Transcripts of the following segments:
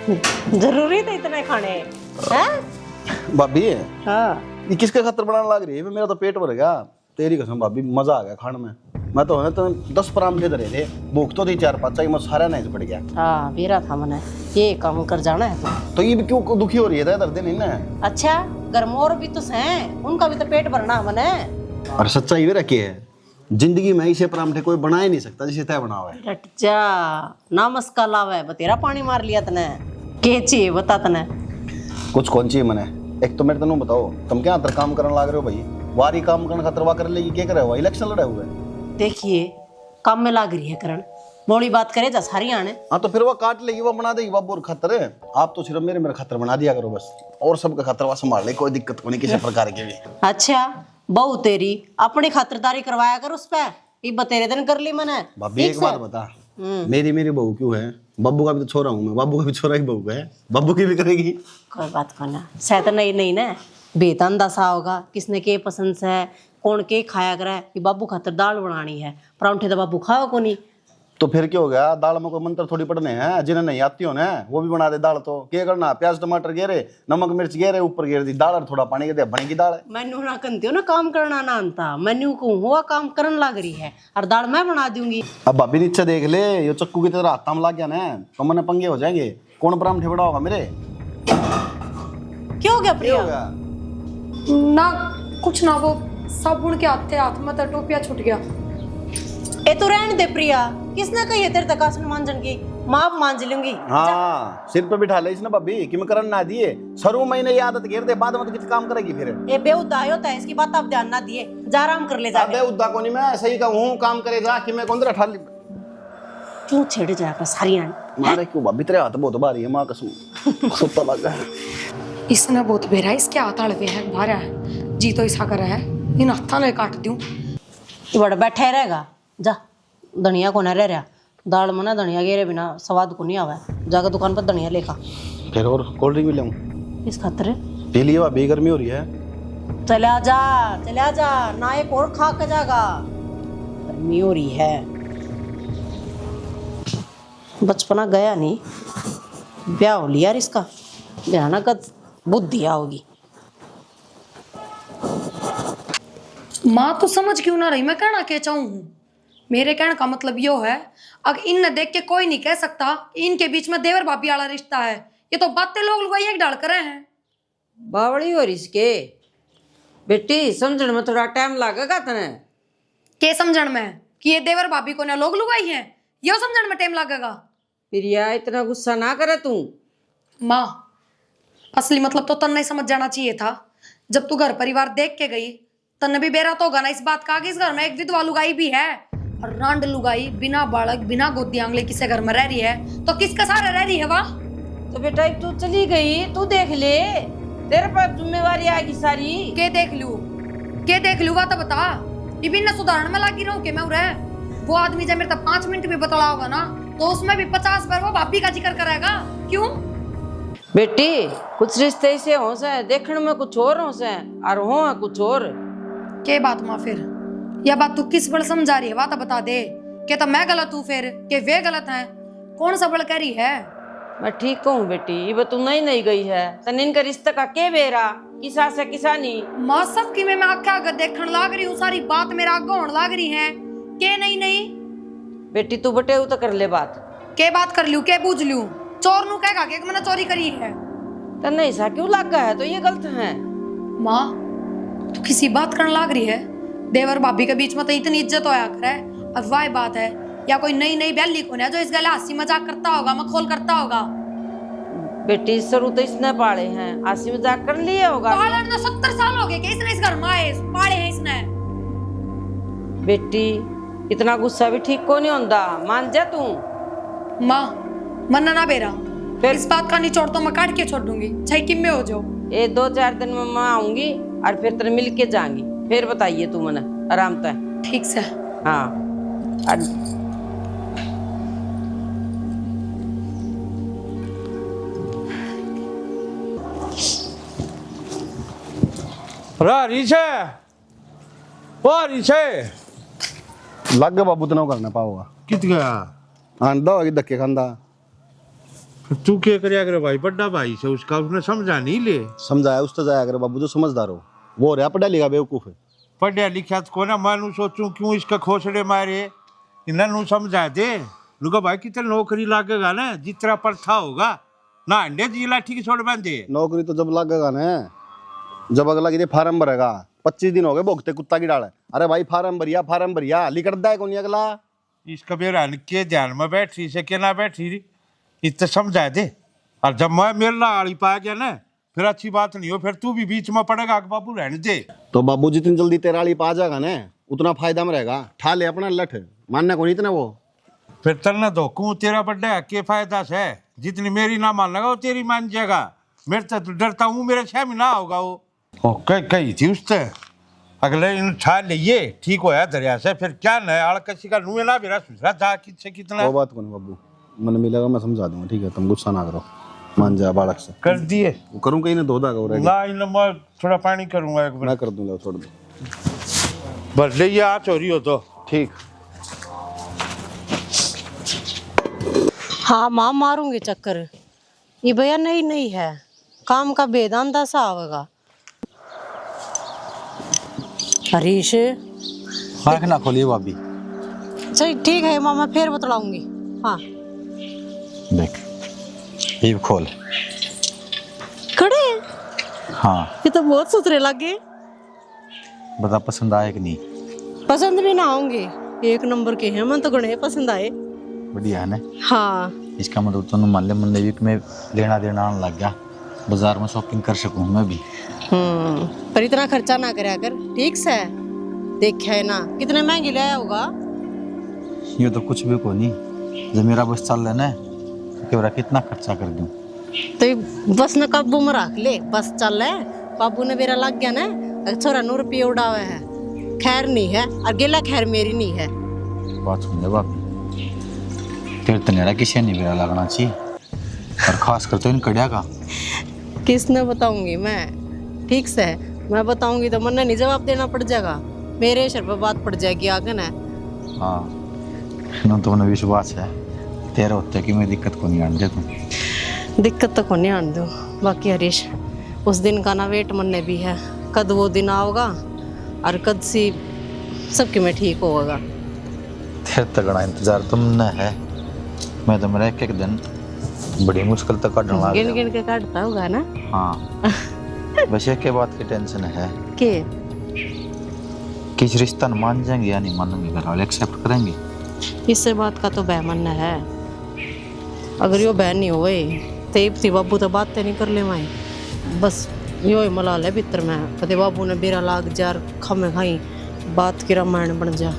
जरूरी थे इतने खाने हैं? भाभी हाँ ये किसके खातर बनाने लग रही है? मेरा तो पेट भर गया। तेरी कसम भाभी, मजा आ गया खाने में। मैं तो है तो 10 परांठे धरे थे, भूख तो थी 4-5, मैं सारा नहीं पड़ गया। हाँ बेरा था मैंने ये काम कर जाना है तो ये भी क्यों दुखी हो रही है? दर्द नहीं ना? अच्छा घर में और भी तो हैं, उनका भी तो पेट भरना है मैंने। और सच्चाई भी रखी है, जिंदगी में ऐसे परांठे कोई बना ही नहीं सकता जिसे तय बना हुआ है। रट जा ना मस्का लावे बतेरा पानी मार लिया तने के चाहिए बता तने। कुछ कौन चाहिए मने? एक तो मेरे तनु बताओ, तुम क्या अंतर काम करने लग रहे हो भाई? वारी काम करने खतरवा कर लेगी, क्या करे हुआ? इलेक्शन लड़े हुए। देखिए काम में लाग रही है करण, बोली बात करे जा सारी आने। हाँ तो फिर वो काट लेगी, वो बना देगी, वो बोर खतर है। आप तो सिर्फ मेरे खतर बना दिया करो बस, और सबका खतरवा संभाल ले, कोई दिक्कत को नहीं किसी प्रकार की भी। अच्छा बहू तेरी अपनी खातिरदारी करवाया कर उस पे, ये बतेरे दिन कर ली मैंने। भाभी एक बात बता, मेरी बहू क्यों है? बब्बू का भी तो छोरा हूँ मैं, बब्बू का भी छोरा ही बहू है, बब्बू की भी करेगी। कोई बात को ना शायद नहीं नहीं ना बेतन दसा होगा किसने के पसंद से है, कौन के खाया करे कि बाबू खातर दाल बनानी है, परांठे तो बाबू खाओ को नहीं। तो फिर क्या हो गया? दाल में कोई मंत्र थोड़ी पढ़ने हैं, जिन्हें नहीं आती हो ना वो भी बना दे दाल। तो क्या करना? प्याज टमाटर गेरे, नमक मिर्च गेरे, ऊपर गेर दी दाल और थोड़ा पानी के दे, बनेगी दाल है। मैनू ना कंती हो ना काम करना ना अंता, मैनू को हुआ काम करन लग रही है और दाल मैं बना दूंगी। अब भाभी नीचे देख ले, ये चक्कू की तरह हाथ में लग गया ना तो मैंने पंगे हो जाएंगे। कौन परांठे बड़ा होगा मेरे? क्या हो गया क्या प्रिया? हो गया? ना कुछ ना, वो साबुन के हाथ में तो टोपिया छूट गया। ए तो रहने दे प्रिया, किसने कही है तेरे तक आसन मांजन की? माँ मांज लूंगी। हाँ सिर पे बिठा ले इसने भाभी कि मैं करन ना दिए। शुरू महीने ये आदत घेर दे, बाद में तो किसी काम करेगी फिर। ए बेउदा होता है इसकी बात, आप ध्यान ना दिए, जा आराम कर ले जा। अबे उद्दा को नहीं, मैं सही कहूँ काम करेगा कि मैं कौन उठा ली। क्यों छेड़ जाएगा सारी आने? मारे क्यों भाभी? तेरे हाथ बहुत भारी है, माँ कसम सुत्ता लगा है। इसने बहुत बेरा इसके हाथ हड़वे है भारा है जी, तो ऐसा कर है इन हाथा ले काट दूं। बड़ बैठे रहेगा, जा धनिया को ना रह रहा, दाल में ना धनिया गेरे बिना स्वाद को नहीं आवा, जाकर दुकान पर धनिया लेखा। फिर और कोल्ड ड्रिंक भी लाऊं? इस खातर पी लिए भाभी, गर्मी हो रही है। चले आ जा ना एक और खा के जागा, गर्मी हो रही है। बचपना गया नहीं, ब्याह हो लिया यार इसका, भयानक बुद्धि होगी। माँ तो समझ क्यों ना रही मैं कहना क्या चाहूँ हूँ? मेरे कहने का मतलब यो है, अगर इन देख के कोई नहीं कह सकता इनके बीच में देवर भाभी वाला रिश्ता है। ये तो बातें लोग लुगाई एक डाल कर हैं। बावड़ी हो इसके बेटी, समझने में थोड़ा टाइम लगेगा तने। के समझण में कि ये देवर भाभी को ना लोग लुगाई हैं, यो समझण में टाइम लगेगा। प्रिया इतना गुस्सा ना करे तू। माँ असली मतलब तो तन नहीं समझ जाना चाहिए था। जब तू घर परिवार देख के गई तन भी बेरा तो होगा ना इस बात का कि इस घर में एक विधवा लुगाई भी है, और रांड लुगाई बिना बालक बिना गोदी आंगले किसी घर में रह रही है तो किसका सहारा रह रही है? वाह तो बेटा तू चली गई, तू देख ले, तेरे पर जिम्मेवारी आएगी सारी। के देख लू बात बता। ये बिना सुधारण में लगी रहूं के मैं उरे वो आदमी जब मेरे तक 5 मिनट भी बतला होगा ना तो उसमें भी 50 बार वो भाभी का जिक्र करेगा। क्यों बेटी कुछ रिश्ते ऐसे हो से, देखने में कुछ और हो से और हो कुछ और। के बात माँ फिर यह बात तू किस बल समझा रही है? बात बता दे, क्या तो मैं गलत हूँ फिर के वे गलत हैं? कौन सा बल कह रही है? मैं ठीक कहूँ बेटी, ये तू नहीं गई है तन इनका रिश्ते का के बेरा किसा से किसा नहीं। माँ सब की मैं आख्या अगर देखने लाग रही हूँ, सारी बात मेरा आगे होने लाग रही है। के नहीं बेटी तू बटे तो कर ले बात। के बात कर लूं के बूझ लूं? चोर नु कहेगा कि मैंने चोरी करी है। तन ऐसा क्यों लगा है? तो ये गलत है। माँ तू किसी बात करने लाग रही है? देवर भाभी के बीच में तो इतनी इज्जत होया करे, और वाह बात है या कोई नई बैली को जो इस गले हंसी मजाक करता होगा, मखौल करता होगा। बेटी शुरू तो इसने पाले हैं, हंसी मजाक कर लिया होगा। पालन तो 70 साल हो गए कि इसने इस घर में आए पाले हैं इसने। बेटी इतना गुस्सा भी ठीक को नहीं होता, मान जा तू। माँ मन्ना ना बेरा, फिर इस बात का निचोड़ तो मैं काट के छोड़ दूंगी, चाहे किम में हो जाओ। ये 2-4 दिन में मैं आऊंगी और फिर तेरे मिल के जाऊंगी, फिर बताइए तू मने आराम से। ठीक से। हाँ लग गया बाबू, तो करना पाओगा कित गया? आंदा होगी धक्के खांदा। तू क्या करे अगर भाई बड़ा भाई से उसका उसने समझा नहीं ले। समझाया उस तो जाया करे बाबू, जो समझदार हो वो रहा, पढ़ा लिखा बेवकूफ है। पढ़िया लिखा तो को ना मानू सोचूं क्यों इसका खोसड़े मारे, इन्हें समझा दे लुका भाई कितने नौकरी लागेगा ना, जितना प्रथा होगा ना अंडे जी लाठी की छोड़ बांधे। नौकरी तो जब लगेगा ना, जब अगला कि फार्म भरेगा, 25 दिन हो गए भोगते कुत्ता की डाल। अरे भाई फार्म भरिया लिखता है कौन अगला। इसका बेरा के ध्यान में बैठी से के ना बैठी इतना समझा दे। और जब मैं मेला आड़ी पा गया ना फिर अच्छी बात नहीं हो, फिर तू भी बीच में पड़ेगा कि बाबू रहने दे। तो बाबू जितनी जल्दी तेरा आली पा जाएगा ना उतना फायदा में रहेगा। ठा ले अपना लठ, मानना कौन इतना वो। फिर तलना धोखू तेरा बड्डा है के फायदा से, जितनी मेरी ना मान लगा वो तेरी मान जाएगा। मेरे तो डरता हूँ मेरे छह में ना होगा वो। कही थी उससे अगले इन ठा लिए ठीक होया दरिया से, फिर क्या न आड़ किसी का नुए ना मेरा सुसरा जा किससे कितना। वो बात कौन बाबू, मन मिलेगा मैं समझा दूंगा, ठीक है तुम गुस्सा ना करो, मान जा बालक से। कर दिए वो करूँ कहीं ना धोधा का ना इन मैं थोड़ा पानी करूंगा एक बार। मैं कर दूंगा, छोड़ दो बस ले ये आ चोरी हो तो ठीक। हाँ माँ मारूंगी चक्कर, ये भैया नहीं है, काम का बेदांता सा आवेगा। हरीश आँख ना खोलिए भाभी। चल ठीक है माँ, मैं फिर बतलाऊंगी। हाँ देख ये खोल। खड़े हाँ ये तो बहुत सुथरे लगे। बता पसंद आए कि नहीं? पसंद भी ना होंगे, एक नंबर के हैं, मन तो गणे पसंद आए। बढ़िया है ना। हाँ इसका मतलब तो मान ले मन वीक में लेना देना आने लग गया, बाजार में शॉपिंग कर सकूँ मैं भी। पर इतना खर्चा ना करया कर, ठीक से देखा है ना कितने महंगे लाया होगा। ये तो कुछ भी को नहीं, जब मेरा बस चल रहा है ना तो क्या कितना खर्चा कर दूँ। तो ये बस न काबू में रख ले, बस चल रहा है बाबू ने बेरा लग गया ना, छोरा 9 रुपये उड़ावे है, खैर नहीं है और गेला खैर मेरी नहीं है। बात सुन ले भाभी, तेरे तो नेड़ा किसी नहीं मेरा लगना चाहिए, और खास कर तो इन कड़िया का। किसने बताऊंगी मैं, ठीक से मैं बताऊंगी तो मन नहीं जवाब देना पड़ जाएगा, मेरे सिर पर बात पड़ जाएगी आगे ना। हाँ ना तो उन्हें विश्वास है तेरा होता है कि मैं दिक्कत को नहीं आने दे तू। दिक्कत तो को नहीं आने दो। बाकी हरीश उस दिन का ना वेट मनने भी है, कद वो दिन आओगा और कद सी सबके में ठीक होगा। तेरे तगड़ा इंतजार तुमने है, मैं तो मेरा एक दिन बड़ी मुश्किल तक काटने लगा। गिन गिन के काटता होगा ना। हाँ बस एक के बात की टेंशन है के किस रिश्ता न मान जाएंगे या नहीं मानेंगे, घर वाले एक्सेप्ट करेंगे। इससे बात का तो बहमन है, अगर यो बहन नहीं होए तो बाबू तो बात नहीं कर ले माई, बस यो ही मलाल है भीतर में, कदे बाबू ने बेरा लाग जार खमे खाई बात की रामायण बन जा।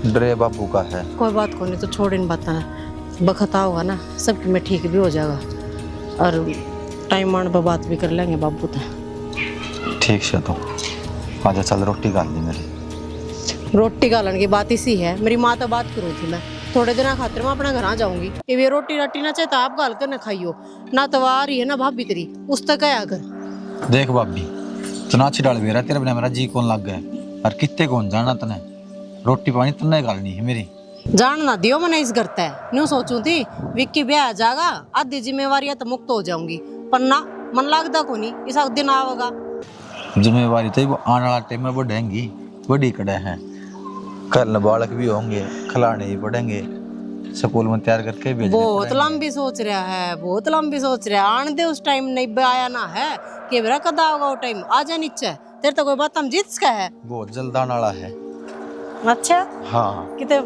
डरे बाबू का है, कोई बात को नहीं तो छोड़ इन बातें, बखता होगा ना सबकी में ठीक भी हो जाएगा और टाइम मान पर बात भी कर लेंगे बाबू तो। ठीक से तो आजा चल रोटी गाल दी मेरी। रोटी गालन की बात इसी है, मेरी माँ तो बात करूँ थी, मैं थोड़े दिन खातिर मैं अपना घर जाऊंगी, ये रोटी राटी ना चाहे तो आप गाल कर ना खाइयो ना, तो आ रही है ना भाभी तेरी उस तक आया कर। देख भाभी तना अच्छी डाल बेरा तेरे बिना मेरा जी कौन लग गया, और कितने कौन जाना तने, रोटी पानी तन्ने गालनी है मेरी। जान ना दियो मैंने इस घर है, न्यू सोचू थी विक्की ब्याह आ जाएगा आधी जिम्मेवारियां तो मुक्त हो जाऊंगी, पर ना मन लगता को नहीं, इस दिन आवेगा जिम्मेवारी तो वो आने वाला टाइम में बढ़ेंगी, बड़ी कड़े हैं, कल बालक भी होंगे, खिलाने ही पड़ेंगे, स्कूल में तैयार करके भेजने बहुत पड़ेंगे। लंबी सोच रहा है, बहुत लंबी सोच रहा है, आने दे उस टाइम नहीं आया ना है कि मेरा कदा होगा वो टाइम, आ जा नीचे तेरे तो कोई बात हम जीत का है। बहुत जल्द आने वाला है। अच्छा हाँ किते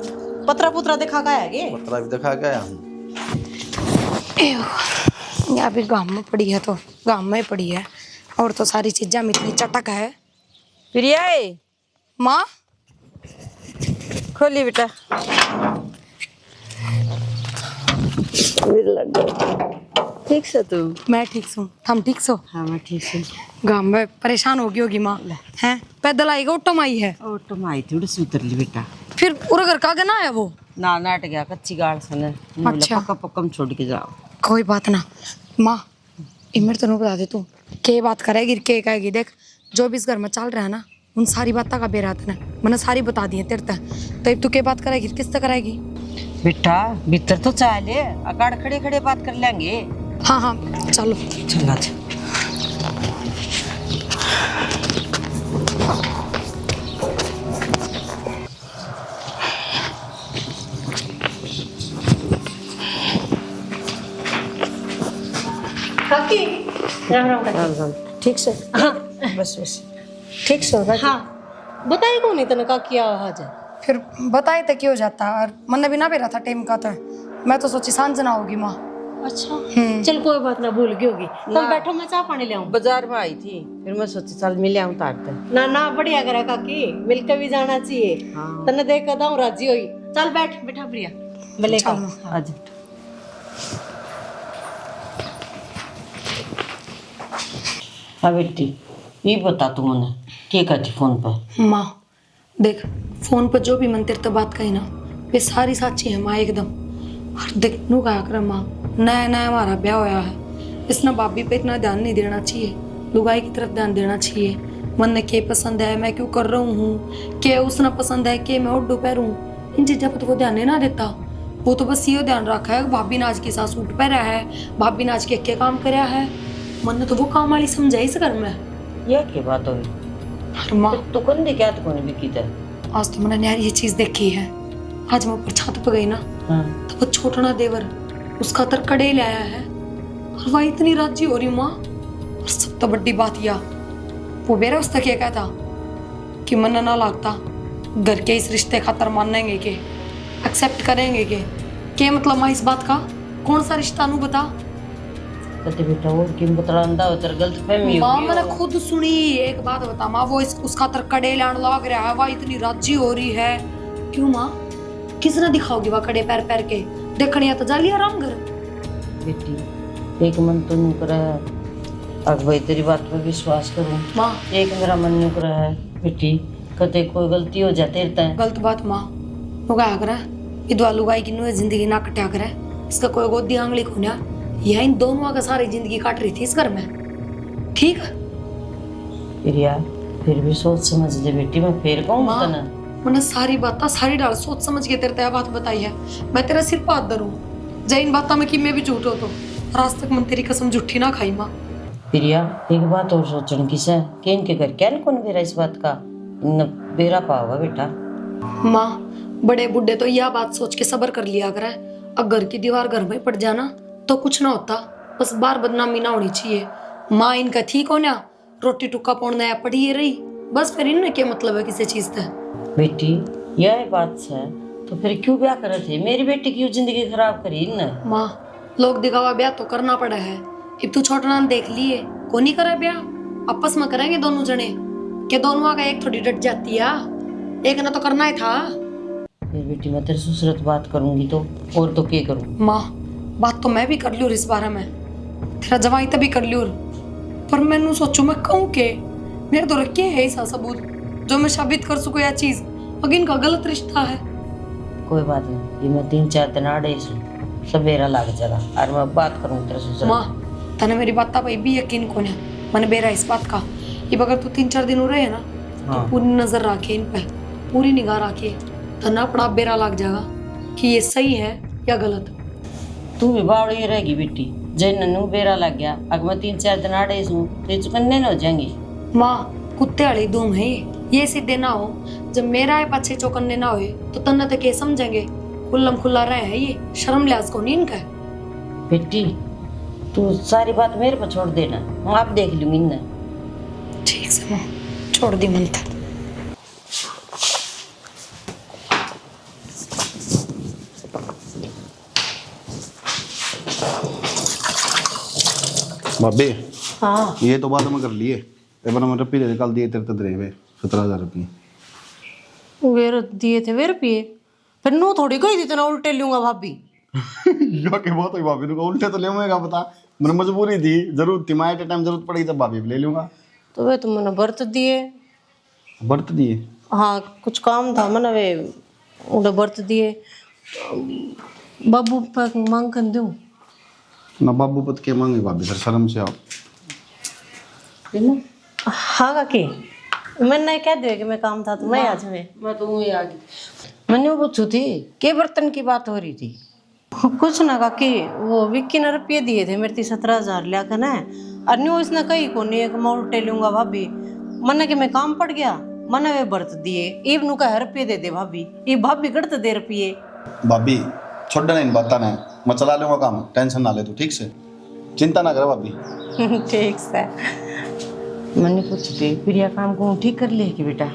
पत्रा पुत्रा दिखा का है पतला भी दिखा गया हूँ। यहाँ भी गाँव में पड़ी है तो गाँव में ही पड़ी है, और तो सारी चीजें में इतनी चटक है। प्रिया माँ खोली बेटा। ठीक से तू? मैं ठीक हूँ, हम ठीक सो? हाँ मैं ठीक हूँ। गाँव में परेशान होगी होगी माँ, हैं पैदल आएगा ऑटो में आई है, ऑटो में आई थी उड़े से उतर ली बेटा। फिर पूरा घर का ना है वो ना नाट गया कच्ची गाड़ सुने। अच्छा। पक्का पक्का छोड़ के जाओ। कोई बात ना माँ, इमर तो बता दे तू के बात करेगी के कहेगी, देख जो भी इस घर में चल रहा है ना उन सारी बातों का बेरा था ना, मैंने सारी बता दी है तेरे तक, तो तू के बात करेगी किस तक कराएगी? बेटा भीतर तो चाले अकाड़ खड़े खड़े बात कर लेंगे। हाँ हाँ चलो। चला काकी राम राम काकी। ठीक से। हाँ बस बस ठीक से होगा। हाँ बताइए कौन इतना काकी आवाज है। फिर बताए तो क्यों जाता, और मन भी ना बेरा था टाइम का, तो मैं तो सोची सांझ ना होगी माँ। अच्छा चल कोई बात ना, भूल गई होगी। तुम बैठो मैं चाय पानी ले आऊं। बाजार में आई थी फिर मैं सोची चल मिले आऊं तारते। ना ना बढ़िया करा काकी, मिलकर भी जाना चाहिए। तने देख कर दाऊं राजी होई। चल बैठ बैठा प्रिया मिले का आज हाँ बेटी ये बता तू मने क्या कहती फोन पर। माँ देख, फोन पर जो भी मन तेरे तो बात कही ना वे सारी साची है माँ एकदम। और देख नू कहा कर माँ, नया नया हमारा ब्याह होया है, इसने भाभी पे इतना ध्यान नहीं देना चाहिए, लुगाई की तरफ ध्यान देना चाहिए। मन ने क्या पसंद है, मैं क्यों कर रहा हूँ, क्या उसने पसंद है, क्या मैं उड्डू पैरूँ, इन चीज़ों पर तो वो ध्यान नहीं ना देता। वो तो बस ये ध्यान रखा है भाभी ने आज के साथ सूट पहना है, भाभी ने आज के काम कराया है। मन ने तो वो काम वाली समझाई इस घर में। ये क्या बात होगी? अरे माँ तो कौन दे क्या तो कौन भी की आज तो मैंने यार ये चीज देखी है। आज मैं ऊपर छत पे गई ना, तो वो छोटना देवर उसका तरकड़े ले आया है, और वह इतनी राजी हो रही माँ। और सब तो बड़ी बात यह वो मेरा उस तक ये कहता कि मन ना लगता घर के इस रिश्ते खातर मानेंगे के, एक्सेप्ट करेंगे के मतलब माँ इस बात का कौन सा रिश्ता नू बता। कते बेटा वो किन बतलांदा हो तेरे गलत फहमी माँ होगी। मैंने खुद सुनी। एक बात बता माँ, वो उसका तरकड़े लाने लग रहा है, वह इतनी राजी हो रही है। क्यों माँ, किसने दिखाओगी वह कड़े पैर पैर के? देखने या तो जा लिया राम घर। बेटी एक मन तो नहीं कर है अब भाई तेरी बात पे विश्वास करूं माँ एक मेरा मन नहीं कर है बेटी, कते कोई गलती हो जाते रहता है। गलत बात माँ लुगाया करे, विधवा लुगाई की नुए जिंदगी ना कटा करे, इसका कोई गोदी आंगली खोना, यह इन दोनों का सारी जिंदगी काट रही थी इस घर में। ठीक प्रिया फिर भी सोच समझ ले बेटी, मैं फिर कहूँ माँ तना मैंने सारी बात सारी डाल सोच समझ के तेरे बात बताई है। मैं तेरा सिर पात दरूं जय इन बातों में कि मैं भी झूठ हो तो, और आज तक मैं तेरी कसम झूठी ना खाई माँ। प्रिया एक बात और सोचन किस है कि इनके घर क्या कौन बेरा इस बात का न बेरा पावा बेटा। माँ बड़े बुढ़े तो यह बात सोच के सब्र कर लिया करे, अब घर की दीवार घर में पड़ जाना तो कुछ ना होता, बस बार बदनामी ना होनी चाहिए। माँ इनका ठीक हो ना, रोटी टुक्का पौड़ना या पड़ी ये रही, बस फिर इनमें क्या मतलब है किसी चीज से। बेटी यह बात है तो फिर क्यों ब्याह करे थे? मेरी बेटी की जिंदगी खराब करी न। माँ लोग दिखावा ब्याह तो करना पड़ा है, अब तू छोटा नाम देख लिए को नहीं करे ब्याह, आपस में करेंगे दोनों जने के दोनों का एक थोड़ी डट जाती है, एक ना तो करना ही था। फिर बेटी मैं तेरे ससुर बात करूंगी तो और तो क्या करूं? माँ बात तो मैं भी कर लूँ इस बारे में, तेरा जवाई तभी कर लूँ, पर मैनू सोचू मैं कहूँ के मेरे तो रखे है ऐसा सबूत जो मैं साबित कर सकूँ यह चीज अगर इनका गलत रिश्ता है। कोई बात नहीं, ये मैं 3-4 दिन आड़े सवेरा लग जाएगा और मैं बात करूँ तेरे ससुर। माँ तने मेरी बात पर भी यकीन कौन है, मैंने बेरा इस बात का ये अगर तू 3-4 दिन हो रहे है ना तो पूरी नजर रखे इन पे, पूरी निगाह रखे, तना अपना बेरा लग जाएगा कि ये सही है या गलत। तू भी बावड़ी रहेगी बेटी, जैन नू बेरा लग गया अगर मैं 3-4 दिन आड़े हूँ तो चुकन्ने न हो जाएंगी। माँ कुत्ते वाली धूम है ये सीधे ना हो, जब मेरा है पछे चौकन्ने ना हुए तो तन्ने तक ये समझेंगे खुल्लम खुल्ला रहे है, ये शर्म लिहाज को नहीं इनका। बेटी तू सारी बात मेरे पर छोड़ देना, मैं आप देख लूंगी ना। ठीक से माँ छोड़ दी मन था। भाभी हाँ ये तो बात में कर लिए, एक बार मैं रुपये दे कल दिए तेरे तक रहे 17,000 रुपये। वे दिए थे वे रुपये, फिर नू थोड़ी गई थी इतना उल्टे लूंगा भाभी। यो के बहुत हुई भाभी को उल्टे तो ले मुएगा पता, मैंने मजबूरी थी, जरूरत थी, माए टाइम जरूरत पड़ेगी तब भाभी ले लूंगा। तो वे तो मैंने बर्त दिए। बर्त दिए? हाँ कुछ काम था मैंने वे उन्हें बर्त दिए। बाबू पर मांग कर दूं ना बाबू पत के मांगे भाभी, सर शर्म से आओ। हाँ काकी मैंने कह दिया कि मैं काम था तो मैं आज में मैं तो वही आ गई। मैंने पूछू थी के बर्तन की बात हो रही थी। कुछ ना काकी, वो विक्की ने रुपये दिए थे मेरे 17,000 लिया ना, और न्यू इसने कही को नहीं एक मोटे लूंगा भाभी, मने कि मैं काम पड़ गया, मने वे बर्त दिए इब नु कह रुपये दे दे भाभी, ये भाभी गड़त दे रुपये। भाभी छोड़ देना इन बातों ने, मैं चला लूंगा काम, टेंशन ना ले तू, ठीक से, चिंता ना कर भाभी। ठीक से। मैंने पूछी थी प्रिया काम को ठीक कर ले कि बेटा।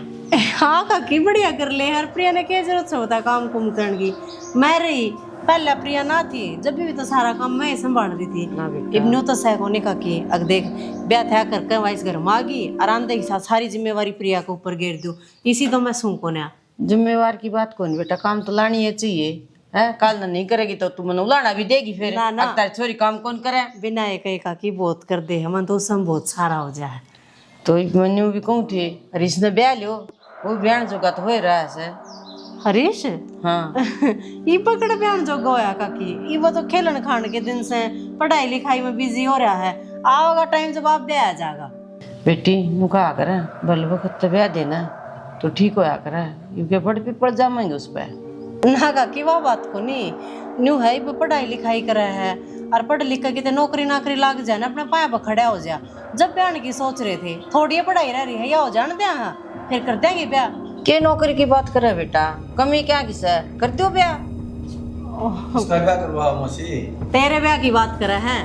हाँ काकी बढ़िया कर ले यार, प्रिया ने क्या जरूरत से होता काम कुम करने की, मैं रही पहले प्रिया ना थी जब भी तो सारा काम मैं ही संभाल रही थी। इब्नू तो सह को नहीं काकी, अग देख ब्याह था करके वाइस घर में आ गई, आराम के साथ सारी जिम्मेवारी प्रिया के ऊपर घेर दूं, इसी तो मैं सूं को ना। जिम्मेवार की बात कौन बेटा, काम तो लानी है चाहिए है, काल ना नहीं करेगी तो तू मन उलाना भी देगी फिर। ना, ना। अब तारी छोरी काम कौन करे। बिना एक काकी बहुत कर दे हम तो उसमें बहुत सारा हो जाए। तो मैंने भी कहूँ थे हरीश ने ब्याह लियो, वो ब्याह जोगा तो हो रहा है से। हरीश हाँ ये पकड़ बयान जो गोया काकी, ये वो तो खेलन खान के दिन से पढ़ाई लिखाई में बिजी हो रहा है, आओगा टाइम जब आप ब्याह आ जाएगा। बेटी नु कहा करे बल वक्त ब्याह देना तो ठीक होया करे, क्योंकि पढ़ पे पड़ जाएंगे उस पर। ना काकी वो बात को नहीं, न्यू है वो पढ़ाई लिखाई कर रहा है, और पढ़ लिख के कितने नौकरी नाकरी लाग जाए ना, अपने पाया पर खड़ा हो जा। जब ब्याह की सोच रहे थे थोड़ी पढ़ाई रह रही है या हो जान दिया, फिर कर देंगे ब्याह। के नौकरी की बात करे बेटा, कमी क्या किस कर दो ब्याह। उसका क्या करवा मौसी, तेरे ब्याह की बात कर रहे हैं।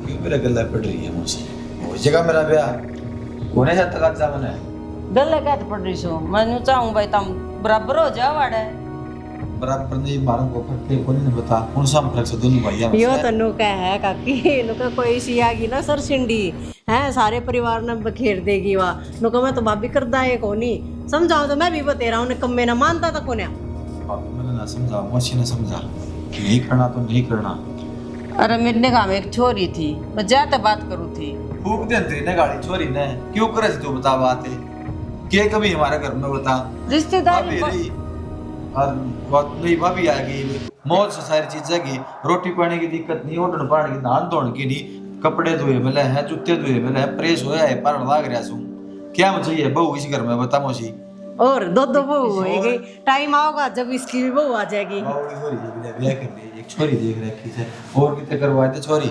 क्यों मेरा गला पड़ रही है मौसी, हो जाएगा मेरा ब्याह, कोने से तक जा मने गल क्या पड़ रही सो, मैं चाहूँ भाई तुम बराबर हो जाओ वाड़े। बराबर नहीं मारन को फर्क कोनी ने बता, कौन सा फर्क से दोनों भाइयां में यो से? तो नु का है काकी, नु का कोई सी आ गई ना सर सिंडी है, सारे परिवार ने बखेर देगी वा, नु का मैं तो भाभी कर दाए कोनी, समझाओ तो मैं भी बते रहा हूं, कम में ना मानता था कोने। मैंने ना समझा, मौसी ने समझा कि नहीं करना तो नहीं करना। अरे मेरे गाँव में एक छोरी थी, मैं जाते बात करूँ थी। फूक दे तेरी ने गाड़ी छोरी ने, क्यों करे तू बता बात है, के कभी हमारे घर में बता रिश्तेदारी भाभी रही और बात नहीं, भाभी आ गई मौज से सारी चीजें की, रोटी पानी की दिक्कत नहीं, उठन पानी की, नहान धोने की नहीं, कपड़े धोए मिले हैं, जूते धोए मिले हैं, प्रेस होया है, पर लाग रहा सू, क्या मुझे ये बहू इस घर में बता मौसी। और दो दो बहू होएगी, टाइम आओगा जब इसकी भी बहू आ जाएगी। बहू की छोरी जी ब्याह कर ली, एक छोरी देख रखी है, और कितने करवाए थे छोरी